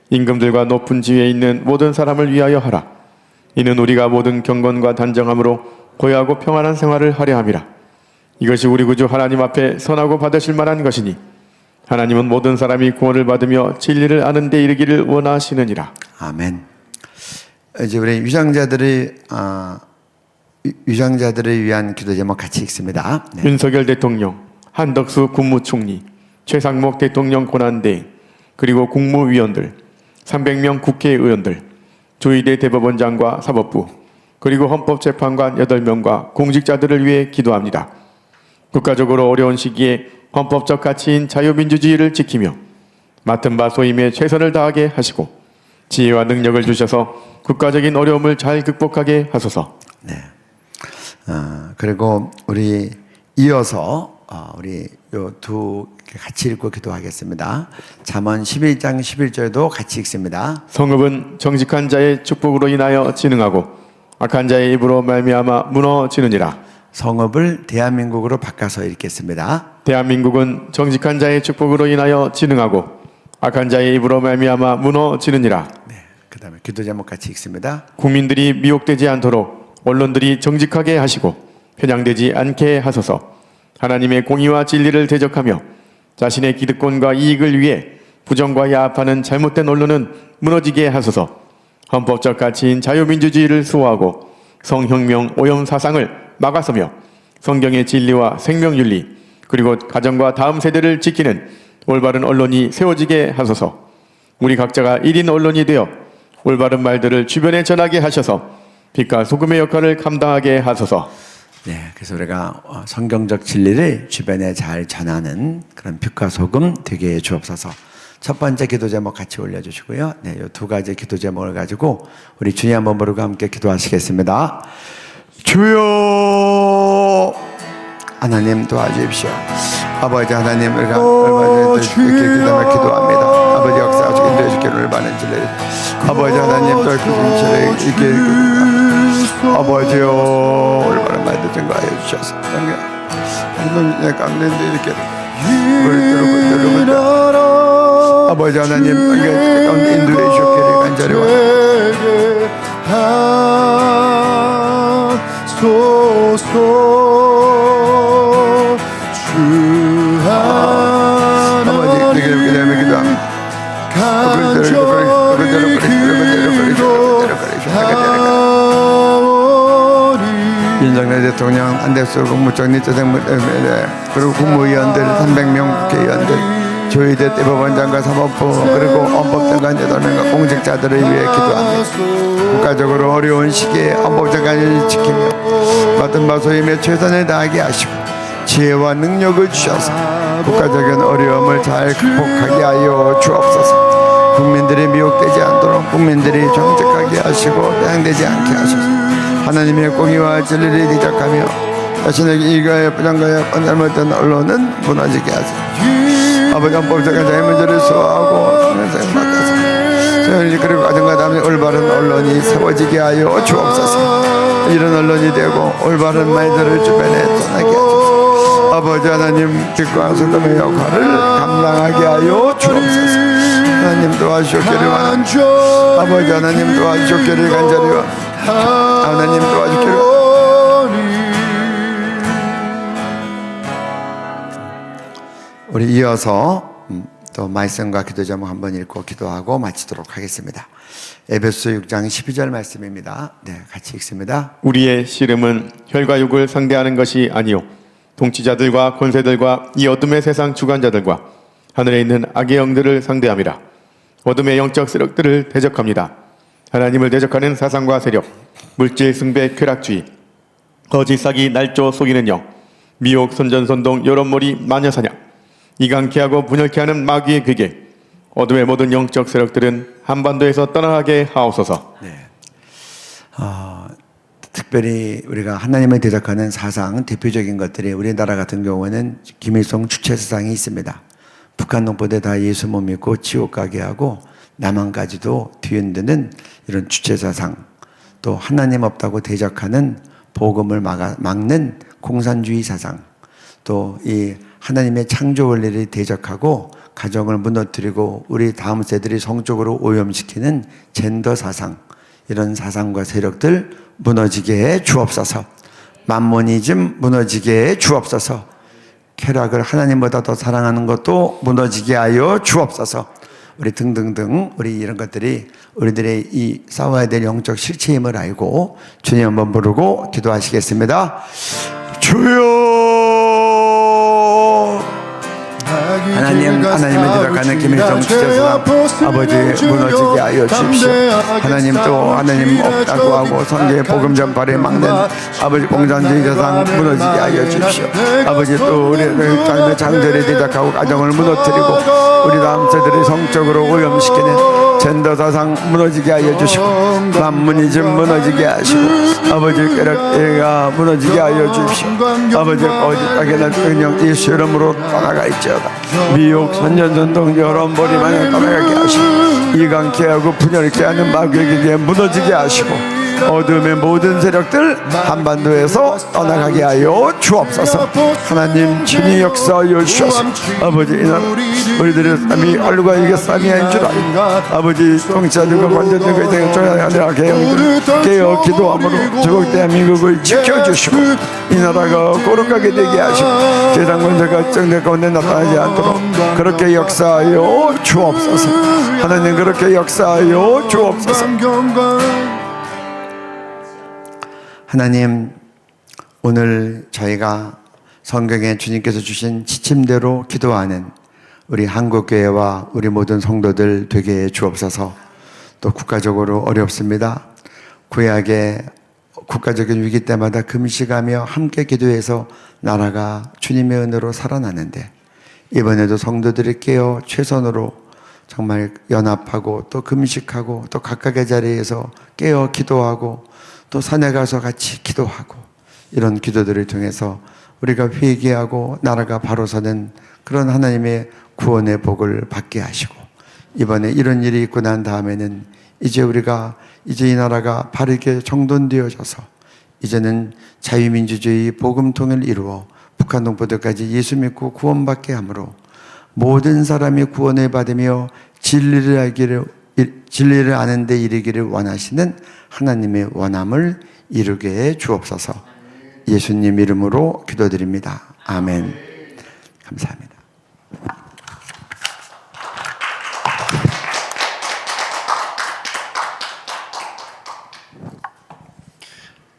임금들과 높은 지위에 있는 모든 사람을 위하여 하라. 이는 우리가 모든 경건과 단정함으로 고요하고 평안한 생활을 하려 함이라. 이것이 우리 구주 하나님 앞에 선하고 받으실 만한 것이니 하나님은 모든 사람이 구원을 받으며 진리를 아는 데 이르기를 원하시느니라. 아멘. 이제 우리 유장자들을 위한 기도 제목 같이 읽습니다. 네. 윤석열 대통령, 한덕수 국무총리, 최상목 대통령 권한대행, 그리고 국무위원들, 300명 국회의원들, 조희대 대법원장과 사법부, 그리고 헌법재판관 8명과 공직자들을 위해 기도합니다. 국가적으로 어려운 시기에 헌법적 가치인 자유민주주의를 지키며 맡은 바 소임에 최선을 다하게 하시고 지혜와 능력을 주셔서 국가적인 어려움을 잘 극복하게 하소서. 네. 그리고 우리 이어서 우리 요 두 같이 읽고 기도하겠습니다. 잠언 11장 11절도 같이 읽습니다. 성읍은 정직한 자의 축복으로 인하여 진흥하고 악한 자의 입으로 말미암아 무너지느니라. 성읍을 대한민국으로 바꿔서 읽겠습니다. 대한민국은 정직한 자의 축복으로 인하여 진흥하고 악한 자의 입으로 말미암아 무너지느니라. 네. 그다음에 기도 제목 같이 읽습니다. 국민들이 미혹되지 않도록 언론들이 정직하게 하시고 편향되지 않게 하소서. 하나님의 공의와 진리를 대적하며 자신의 기득권과 이익을 위해 부정과 야합하는 잘못된 언론은 무너지게 하소서. 헌법적 가치인 자유민주주의를 수호하고 성혁명 오염 사상을 막아서며 성경의 진리와 생명윤리 그리고 가정과 다음 세대를 지키는 올바른 언론이 세워지게 하소서. 우리 각자가 1인 언론이 되어 올바른 말들을 주변에 전하게 하셔서 빛과 소금의 역할을 감당하게 하소서. 네, 그래서 우리가 성경적 진리를 주변에 잘 전하는 그런 빛과 소금 되게 해 주옵소서. 첫 번째 기도 제목 같이 올려주시고요. 네, 이 두 가지 기도 제목을 가지고 우리 주님 한번 부르고 함께 기도하시겠습니다. 주여 하나님 도와주십시오. 아버지 하나님 우리가 얼마 전에 이렇게 기도합니다. 아버지 역사하시고 인도해 주기를 바라는 진리. 아버지 하나님 또 이렇게 아버지요 얼마나 많이 증거하여 주셔서 하나님 가운데 이렇게 아버지 하나님 가운데 인도해 주시기를 간절히 하소서. 주 하나님 간절히 기도하오니 윤석열 대통령, 안대수 국무총리, 그리고 국무위원들 300명 국회의원들, 조희대 대법원장과 사법부 그리고 헌법재판 8명과 공직자들을 위해 기도합니다. 국가적으로 어려운 시기에 헌법적 가치를 지키며 맡은 바 소임에 최선을 다하게 하시고 지혜와 능력을 주셔서 국가적인 어려움을 잘 극복하게 하여 주옵소서. 국민들이 미혹되지 않도록 국민들이 정직하게 하시고 편향되지 않게 하소서. 하나님의 공의와 진리를 대적하며 자신에게 이익하여 부정하여 잘못된 언론은 무너지게 하소서. 아버지 헌법적인 자유민주를 수호하고 성명성을 맡아서 그리고 가정과 남의 올바른 언론이 세워지게 하여 주옵소서. 이런 언론이 되고 올바른 말들을 주변에 전하게 하소서. 아버지 하나님 빛과 소금의 역할을 감당하게 하여 주옵소서. 하나님 도와주셨기를 원합니다. 아버지 하나님 도와주셨기를 간절히 원합니다. 하나님 도와주기를. 우리 이어서 또 말씀과 기도 제목 한번 읽고 기도하고 마치도록 하겠습니다. 에베소 6장 12절 말씀입니다. 네, 같이 읽습니다. 우리의 씨름은 혈과 육을 상대하는 것이 아니요 통치자들과 권세들과 이 어둠의 세상 주관자들과 하늘에 있는 악의 영들을 상대함이라. 어둠의 영적 세력들을 대적합니다. 하나님을 대적하는 사상과 세력, 물질 승배 쾌락주의, 거짓 사기 날조 속이는 영, 미혹 선전선동 여론몰이 마녀사냥, 이강케 하고 분열케 하는 마귀의 괴계, 어둠의 모든 영적 세력들은 한반도에서 떠나게 하옵소서. 네. 특별히 우리가 하나님을 대적하는 사상 대표적인 것들이 우리나라 같은 경우는 김일성 주체 사상이 있습니다. 북한 동포들 다 예수 못 믿고 지옥 가게 하고 남한까지도 뒤흔드는 이런 주체 사상, 또 하나님 없다고 대적하는 복음을 막는 공산주의 사상, 또 이 하나님의 창조 원리를 대적하고 가정을 무너뜨리고 우리 다음 세대를 성적으로 오염시키는 젠더 사상, 이런 사상과 세력들 무너지게 해 주옵소서. 만모니즘 무너지게 해 주옵소서. 쾌락을 하나님보다 더 사랑하는 것도 무너지게 하여 주옵소서. 우리 등등등 우리 이런 것들이 우리들의 이 싸워야 될 영적 실체임을 알고 주님 한번 부르고 기도하시겠습니다. 주여, 하나님을 대적하는 김일성 주체사상 아버지 무너지게 하여 주십시오. 하나님 또 하나님 없다고 하고 성경의 복음 전파를 막는 아버지 공산주의 사상 무너지게 하여 주십시오. 아버지 또 우리 삶의 창조를 대적하고 가정을 무너뜨리고 우리 다음 세대를 성적으로 오염시키는 젠더 사상 무너지게 하여 주시고 만문이즘 무너지게 하시고 아버지 쾌락가 무너지게 하여 주십시오. 아버지 어디까지나 그냥 예수 이름으로 떠나갈지어다. 미혹 선전선동 여론몰이만을 떠나가게 하시고 이강케 하고 분열케 하는 마귀에게 무너지게 하시고 어둠의 모든 세력들 한반도에서 떠나가게 하여 주옵소서. 하나님 친히 역사하여 주셔서 아버지 이날 우리들의 삶이 알루가 이게 삶이 아닌 줄 알고 아버지 통치자들과 관절들과 이들의 조약하느라 개영들 깨어 기도함으로 조국 대한민국을 지켜주시고 이 나라가 거룩하게 되게 하시고 세상 권세가 정대 가운데 나타나지 않도록 그렇게 역사하여 주옵소서. 하나님 그렇게 역사하여 주옵소서. 하나님, 오늘 저희가 성경에 주님께서 주신 지침대로 기도하는 우리 한국교회와 우리 모든 성도들 되게 해 주옵소서. 또 국가적으로 어렵습니다. 구약의 국가적인 위기 때마다 금식하며 함께 기도해서 나라가 주님의 은혜로 살아나는데 이번에도 성도들이 깨어 최선으로 정말 연합하고 또 금식하고 또 각각의 자리에서 깨어 기도하고 또 산에 가서 같이 기도하고 이런 기도들을 통해서 우리가 회개하고 나라가 바로 서는 그런 하나님의 구원의 복을 받게 하시고 이번에 이런 일이 있고 난 다음에는 이제 우리가 이제 이 나라가 바르게 정돈되어져서 이제는 자유민주주의 복음통일 이루어 북한 동포들까지 예수 믿고 구원받게 하므로 모든 사람이 구원을 받으며 진리를 아는 데 이르기를 원하시는 하나님의 원함을 이루게 해 주옵소서. 예수님 이름으로 기도드립니다. 아멘. 감사합니다.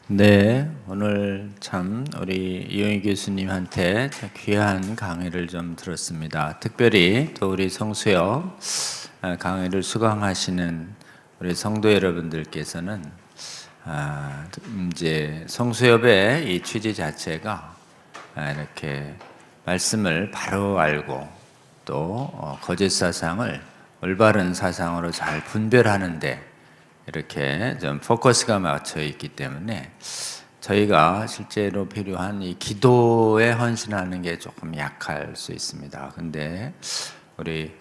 네, 오늘 참 우리 이용희 교수님한테 귀한 강의를 좀 들었습니다. 특별히 또 우리 성수협 강의를 수강하시는 우리 성도 여러분들께서는 이제 성수협의 이 취지 자체가 이렇게 말씀을 바로 알고 또 거짓 사상을 올바른 사상으로 잘 분별하는데 이렇게 좀 포커스가 맞춰 있기 때문에 저희가 실제로 필요한 이 기도에 헌신하는 게 조금 약할 수 있습니다. 근데 우리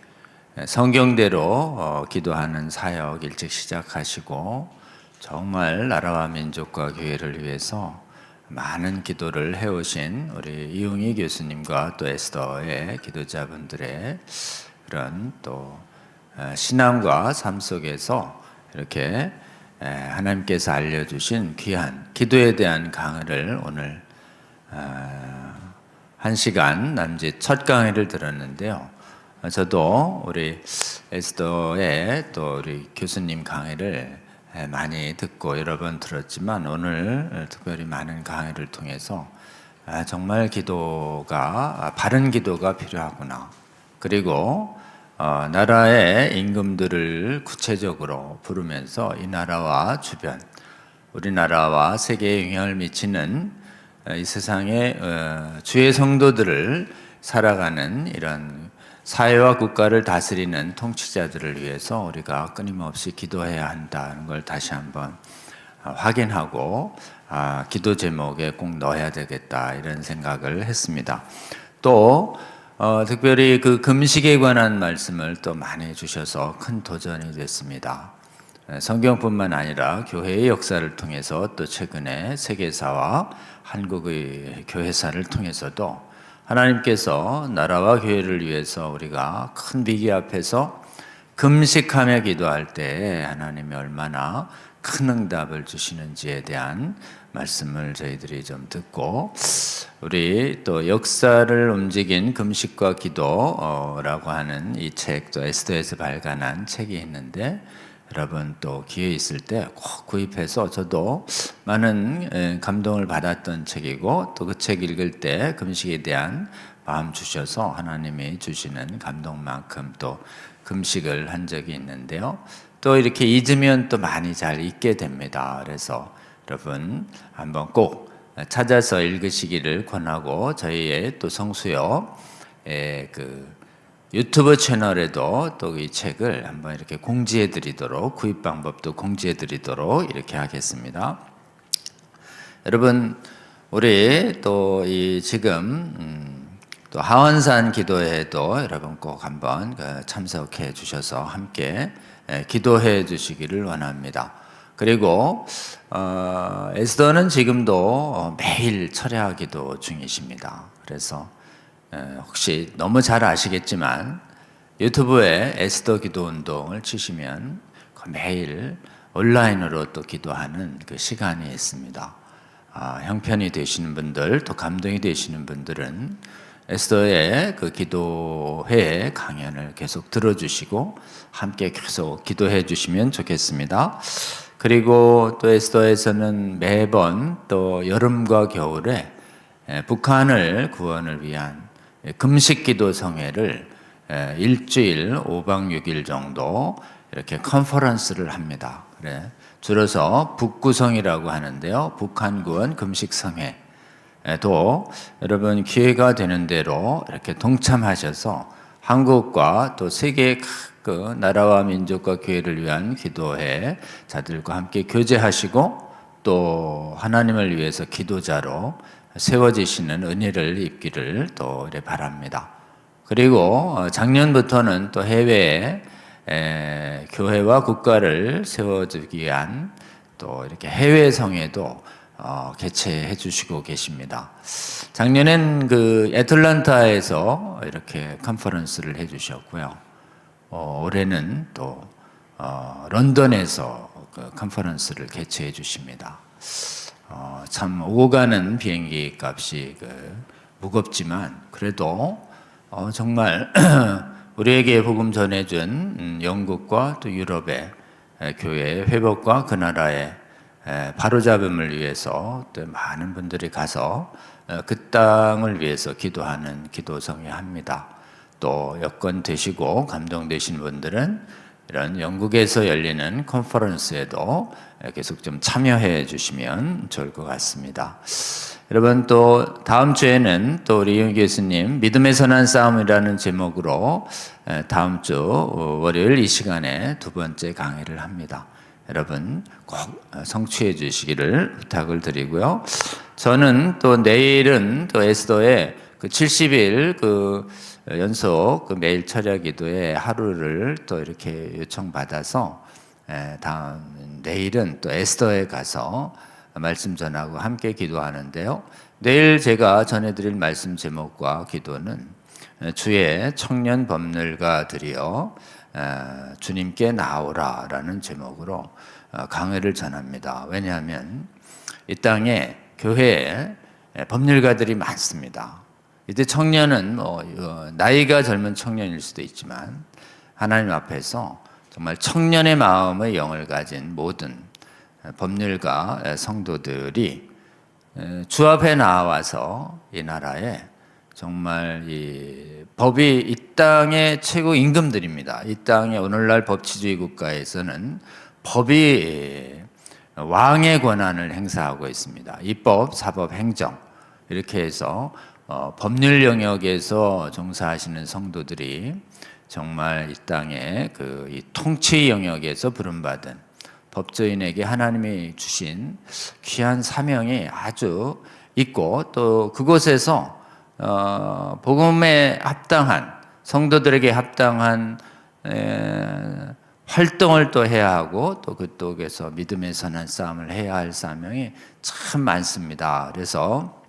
성경대로 기도하는 사역 일찍 시작하시고 정말 나라와 민족과 교회를 위해서 많은 기도를 해오신 우리 이용희 교수님과 또 에스더의 기도자분들의 그런 또 신앙과 삶 속에서 이렇게 하나님께서 알려주신 귀한 기도에 대한 강의를 오늘 1시간 남짓 첫 강의를 들었는데요. 저도 우리 에스더의 또 우리 교수님 강의를 많이 듣고 여러 번 들었지만 오늘 특별히 많은 강의를 통해서 정말 기도가 바른 기도가 필요하구나. 그리고 나라의 임금들을 구체적으로 부르면서 이 나라와 주변, 우리나라와 세계에 영향을 미치는 이 세상의 주의 성도들을 살아가는 이런 사회와 국가를 다스리는 통치자들을 위해서 우리가 끊임없이 기도해야 한다는 걸 다시 한번 확인하고 기도 제목에 꼭 넣어야 되겠다 이런 생각을 했습니다. 또 특별히 그 금식에 관한 말씀을 또 많이 주셔서 큰 도전이 됐습니다. 성경뿐만 아니라 교회의 역사를 통해서 또 최근에 세계사와 한국의 교회사를 통해서도 하나님께서 나라와 교회를 위해서 우리가 큰 위기 앞에서 금식하며 기도할 때 하나님이 얼마나 큰 응답을 주시는지에 대한 말씀을 저희들이 좀 듣고, 우리 또 역사를 움직인 금식과 기도라고 하는 이 책, 또 에스더에서 발간한 책이 있는데 여러분 또 기회 있을 때 꼭 구입해서, 저도 많은 감동을 받았던 책이고 또 그 책 읽을 때 금식에 대한 마음 주셔서 하나님이 주시는 감동만큼 또 금식을 한 적이 있는데요. 또 이렇게 잊으면 또 많이 잘 잊게 됩니다. 그래서 여러분 한번 꼭 찾아서 읽으시기를 권하고, 저희의 또 성수요 그 유튜브 채널에도 또 이 책을 한번 이렇게 공지해 드리도록, 구입 방법도 공지해 드리도록 이렇게 하겠습니다. 여러분, 우리 또 이 지금 또 하원산 기도회도 여러분 꼭 한번 참석해 주셔서 함께 기도해 주시기를 원합니다. 그리고 에스더는 지금도 매일 철야 기도 중이십니다. 그래서 혹시 너무 잘 아시겠지만 유튜브에 에스더 기도 운동을 치시면 매일 온라인으로 또 기도하는 그 시간이 있습니다. 형편이 되시는 분들, 또 감동이 되시는 분들은 에스더의 그 기도회 강연을 계속 들어주시고 함께 계속 기도해 주시면 좋겠습니다. 그리고 또 에스더에서는 매번 또 여름과 겨울에 북한을 구원을 위한 금식기도 성회를 일주일 5박 6일 정도 이렇게 컨퍼런스를 합니다. 그래, 줄여서 북구성이라고 하는데요. 북한 구원 금식성회. 또 여러분 기회가 되는 대로 이렇게 동참하셔서 한국과 또 세계 그 나라와 민족과 교회를 위한 기도회 자들과 함께 교제하시고 또 하나님을 위해서 기도자로 세워지시는 은혜를 입기를 또 바랍니다. 그리고 작년부터는 또 해외에 교회와 국가를 세워주기 위한 또 이렇게 해외 성회도 개최해 주시고 계십니다. 작년엔 그 애틀란타에서 이렇게 컨퍼런스를 해 주셨고요. 올해는 또 런던에서 그 컨퍼런스를 개최해 주십니다. 참 오고 가는 비행기 값이 무겁지만 그래도 정말 우리에게 복음 전해준 영국과 또 유럽의 교회의 회복과 그 나라의 바로잡음을 위해서 또 많은 분들이 가서 그 땅을 위해서 기도하는 기도성회 합니다. 또 여건 되시고 감동되신 분들은 이런 영국에서 열리는 컨퍼런스에도 계속 좀 참여해 주시면 좋을 것 같습니다. 여러분, 또 다음 주에는 또 우리 이용 교수님 믿음의 선한 싸움이라는 제목으로 다음 주 월요일 이 시간에 두 번째 강의를 합니다. 여러분 꼭 성취해 주시기를 부탁을 드리고요. 저는 또 내일은 또 에스더의 그 70일 그 연속 그 매일 철야 기도의 하루를 또 이렇게 요청받아서 다음 내일은 또 에스더에 가서 말씀 전하고 함께 기도하는데요. 내일 제가 전해드릴 말씀 제목과 기도는 주의 청년 법률가들이여 주님께 나오라라는 제목으로 강해를 전합니다. 왜냐하면 이 땅에 교회에 법률가들이 많습니다. 이때 청년은 나이가 젊은 청년일 수도 있지만 하나님 앞에서 정말 청년의 마음의 영을 가진 모든 법률가 성도들이 주 앞에 나와서 이 나라에 정말 이 법이 이 땅의 최고 임금들입니다. 이 땅의 오늘날 법치주의 국가에서는 법이 왕의 권한을 행사하고 있습니다. 입법, 사법, 행정 이렇게 해서 법률 영역에서 종사하시는 성도들이 정말 이 땅의 이 통치 영역에서 부름받은 법조인에게 하나님이 주신 귀한 사명이 아주 있고 또 그곳에서 복음에 합당한 성도들에게 합당한 활동을 또 해야 하고 또 그쪽에서 믿음의 선한 싸움을 해야 할 사명이 참 많습니다. 그래서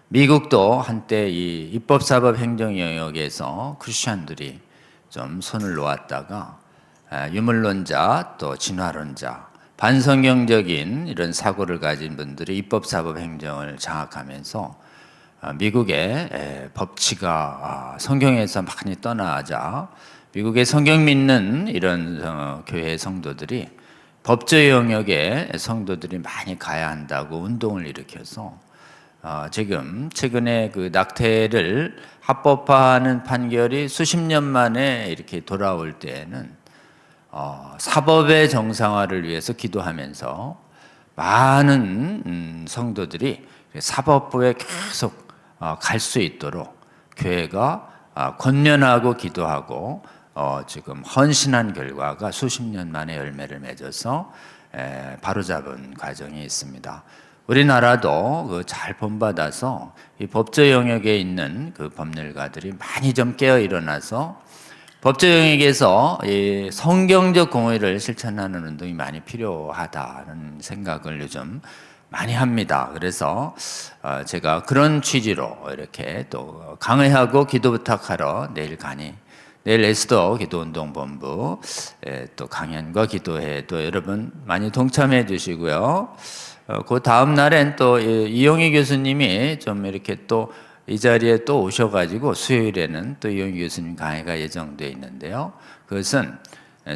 미국도 한때 이 입법사법 행정 영역에서 크리스천들이 좀 손을 놓았다가 유물론자 또 진화론자 반성경적인 이런 사고를 가진 분들이 입법사법 행정을 장악하면서 미국의 법치가 성경에서 많이 떠나자 미국의 성경 믿는 이런 교회 성도들이 법조 영역에 성도들이 많이 가야 한다고 운동을 일으켜서 지금 최근에 그 낙태를 합법화하는 판결이 수십 년 만에 이렇게 돌아올 때에는 사법의 정상화를 위해서 기도하면서 많은 성도들이 사법부에 계속 갈 수 있도록 교회가 권면하고 기도하고 지금 헌신한 결과가 수십 년 만에 열매를 맺어서 바로잡은 과정이 있습니다. 우리나라도 잘 본받아서 이 법조 영역에 있는 그 법률가들이 많이 좀 깨어 일어나서 법조 영역에서 이 성경적 공의를 실천하는 운동이 많이 필요하다는 생각을 요즘 많이 합니다. 그래서 제가 그런 취지로 이렇게 또 강의하고 기도 부탁하러 내일 에스더 기도운동본부 또 강연과 기도회 또 여러분 많이 동참해 주시고요. 그 다음 날엔 또 이용희 교수님이 좀 이렇게 또 이 자리에 또 오셔가지고 수요일에는 또 이용희 교수님 강의가 예정되어 있는데요. 그것은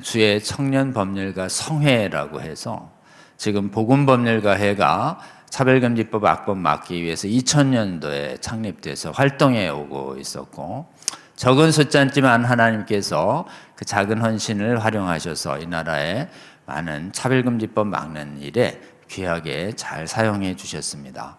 주의 청년 법률가 성회라고 해서 지금 복음법률가회가 차별금지법 악법 막기 위해서 2000년도에 창립돼서 활동해 오고 있었고 적은 숫자지만 하나님께서 그 작은 헌신을 활용하셔서 이 나라에 많은 차별금지법 막는 일에 귀하게 잘 사용해 주셨습니다.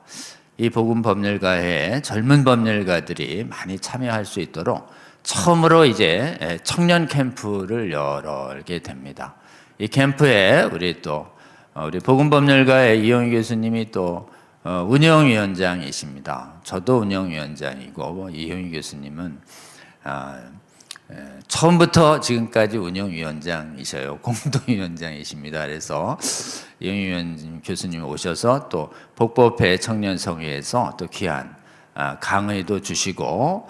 이 복음법률가회에 젊은 법률가들이 많이 참여할 수 있도록 처음으로 이제 청년 캠프를 열게 됩니다. 이 캠프에 우리 복음법률가의 이용희 교수님이 또 운영위원장이십니다. 저도 운영위원장이고 이용희 교수님은 처음부터 지금까지 운영위원장이셔요. 공동위원장이십니다. 그래서 이용희 교수님 오셔서 또 복법회 청년성회에서 또 귀한 강의도 주시고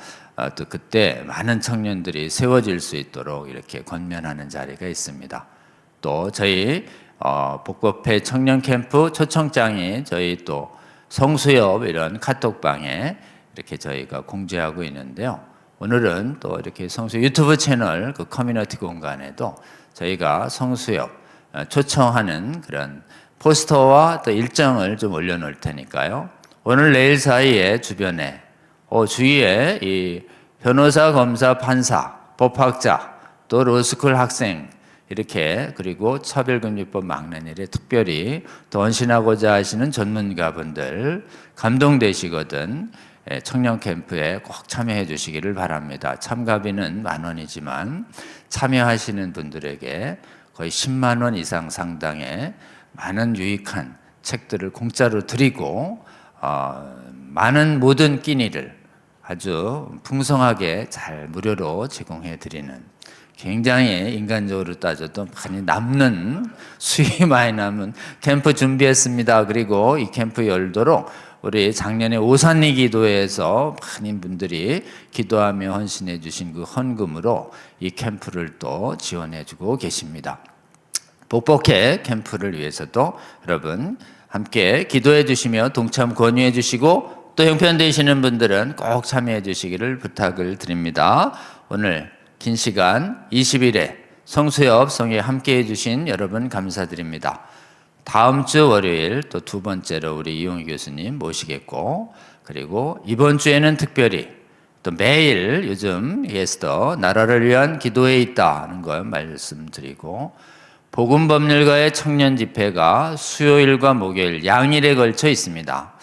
또 그때 많은 청년들이 세워질 수 있도록 이렇게 권면하는 자리가 있습니다. 또 저희 복법회 청년 캠프 초청장이 저희 또 성수협 이런 카톡방에 이렇게 저희가 공지하고 있는데요. 오늘은 또 이렇게 성수 유튜브 채널 그 커뮤니티 공간에도 저희가 성수협 초청하는 그런 포스터와 또 일정을 좀 올려놓을 테니까요. 오늘 내일 사이에 주변에 주위에 이 변호사, 검사, 판사, 법학자, 또 로스쿨 학생 이렇게 그리고 차별금지법 막는 일에 특별히 더 헌신하고자 하시는 전문가분들 감동되시거든 청년 캠프에 꼭 참여해 주시기를 바랍니다. 참가비는 10,000원이지만 참여하시는 분들에게 거의 10만 원 이상 상당의 많은 유익한 책들을 공짜로 드리고 많은 모든 끼니를 아주 풍성하게 잘 무료로 제공해 드리는 굉장히 인간적으로 따져도 많이 남는 수익이 많이 남은 캠프 준비했습니다. 그리고 이 캠프 열도록 우리 작년에 오산리 기도회에서 많은 분들이 기도하며 헌신해 주신 그 헌금으로 이 캠프를 또 지원해 주고 계십니다. 복복회 캠프를 위해서도 여러분 함께 기도해 주시며 동참 권유해 주시고 또 형편 되시는 분들은 꼭 참여해 주시기를 부탁을 드립니다. 오늘 긴 시간 20일에 성수협 성에 함께 해주신 여러분 감사드립니다. 다음 주 월요일 또 두 번째로 우리 이용희 교수님 모시겠고, 그리고 이번 주에는 특별히 또 매일 요즘 에스더 나라를 위한 기도에 있다는 걸 말씀드리고, 복음법률가의 청년 집회가 수요일과 목요일 양일에 걸쳐 있습니다.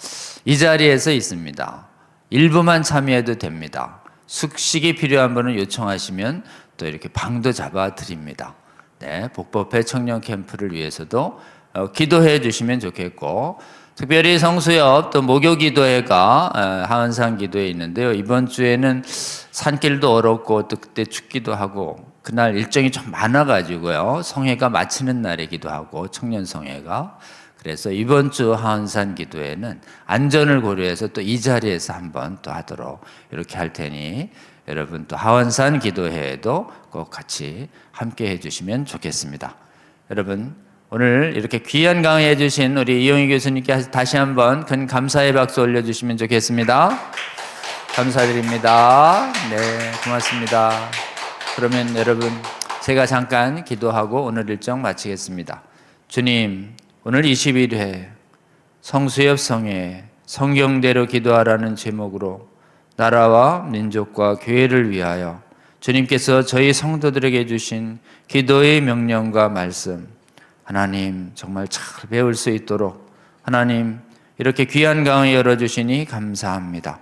이 자리에서 있습니다. 일부만 참여해도 됩니다. 숙식이 필요한 분은 요청하시면 또 이렇게 방도 잡아 드립니다. 네, 복법회 청년 캠프를 위해서도 기도해 주시면 좋겠고, 특별히 성수협 또 목요 기도회가 하은산 기도회 있는데요. 이번 주에는 산길도 어렵고 또 그때 춥기도 하고 그날 일정이 좀 많아가지고요. 성회가 마치는 날이기도 하고 청년 성회가. 그래서 이번 주 하은산 기도회는 안전을 고려해서 또 이 자리에서 한번 또 하도록 이렇게 할 테니 여러분 또 하은산 기도회에도 꼭 같이 함께 해주시면 좋겠습니다. 여러분 오늘 이렇게 귀한 강의해 주신 우리 이용희 교수님께 다시 한번 큰 감사의 박수 올려주시면 좋겠습니다. 감사드립니다. 네, 고맙습니다. 그러면 여러분 제가 잠깐 기도하고 오늘 일정 마치겠습니다. 주님, 오늘 21회 성수협 성회 성경대로 기도하라는 제목으로 나라와 민족과 교회를 위하여 주님께서 저희 성도들에게 주신 기도의 명령과 말씀, 하나님 정말 잘 배울 수 있도록 하나님 이렇게 귀한 강의 열어주시니 감사합니다.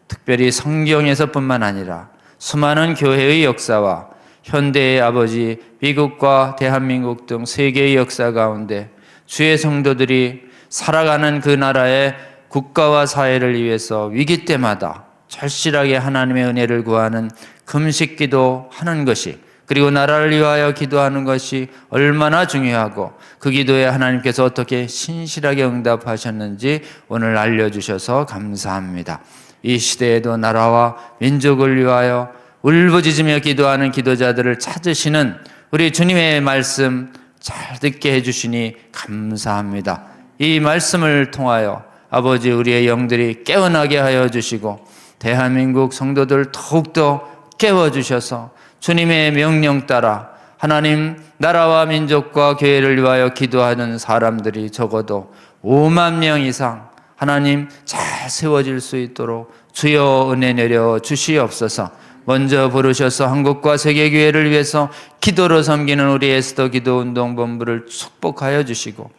특별히 성경에서뿐만 아니라 수많은 교회의 역사와 현대의 아버지 미국과 대한민국 등 세계의 역사 가운데 주의 성도들이 살아가는 그 나라의 국가와 사회를 위해서 위기 때마다 절실하게 하나님의 은혜를 구하는 금식기도 하는 것이, 그리고 나라를 위하여 기도하는 것이 얼마나 중요하고 그 기도에 하나님께서 어떻게 신실하게 응답하셨는지 오늘 알려주셔서 감사합니다. 이 시대에도 나라와 민족을 위하여 울부짖으며 기도하는 기도자들을 찾으시는 우리 주님의 말씀 잘 듣게 해주시니 감사합니다. 이 말씀을 통하여 아버지 우리의 영들이 깨어나게 하여 주시고 대한민국 성도들 더욱더 깨워주셔서 주님의 명령 따라 하나님 나라와 민족과 교회를 위하여 기도하는 사람들이 적어도 5만 명 이상 하나님 잘 세워질 수 있도록 주여 은혜 내려 주시옵소서. 먼저 부르셔서 한국과 세계교회를 위해서 기도로 섬기는 우리 에스더 기도운동본부를 축복하여 주시고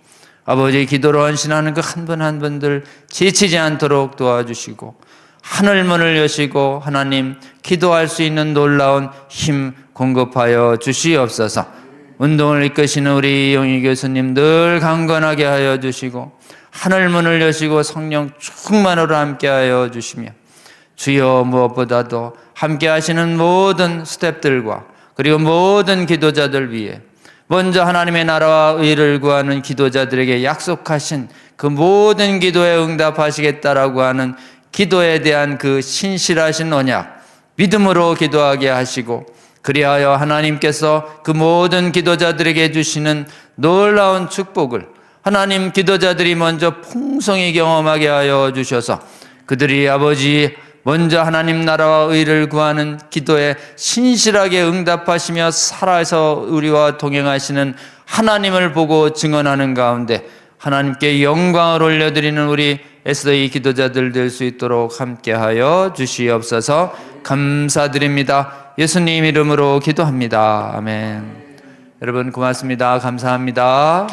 아버지 기도로 헌신하는 그 한 분 한 분들 지치지 않도록 도와주시고 하늘문을 여시고 하나님 기도할 수 있는 놀라운 힘 공급하여 주시옵소서. 운동을 이끄시는 우리 이용희 교수님 늘 강건하게 하여 주시고 하늘문을 여시고 성령 충만으로 함께하여 주시며 주여 무엇보다도 함께 하시는 모든 스태프들과 그리고 모든 기도자들 위해 먼저 하나님의 나라와 의를 구하는 기도자들에게 약속하신 그 모든 기도에 응답하시겠다라고 하는 기도에 대한 그 신실하신 언약 믿음으로 기도하게 하시고 그리하여 하나님께서 그 모든 기도자들에게 주시는 놀라운 축복을 하나님 기도자들이 먼저 풍성히 경험하게 하여 주셔서 그들이 아버지 먼저 하나님 나라와 의를 구하는 기도에 신실하게 응답하시며 살아서 우리와 동행하시는 하나님을 보고 증언하는 가운데 하나님께 영광을 올려드리는 우리 에스더의 기도자들 될 수 있도록 함께하여 주시옵소서. 감사드립니다. 예수님 이름으로 기도합니다. 아멘. 여러분 고맙습니다. 감사합니다.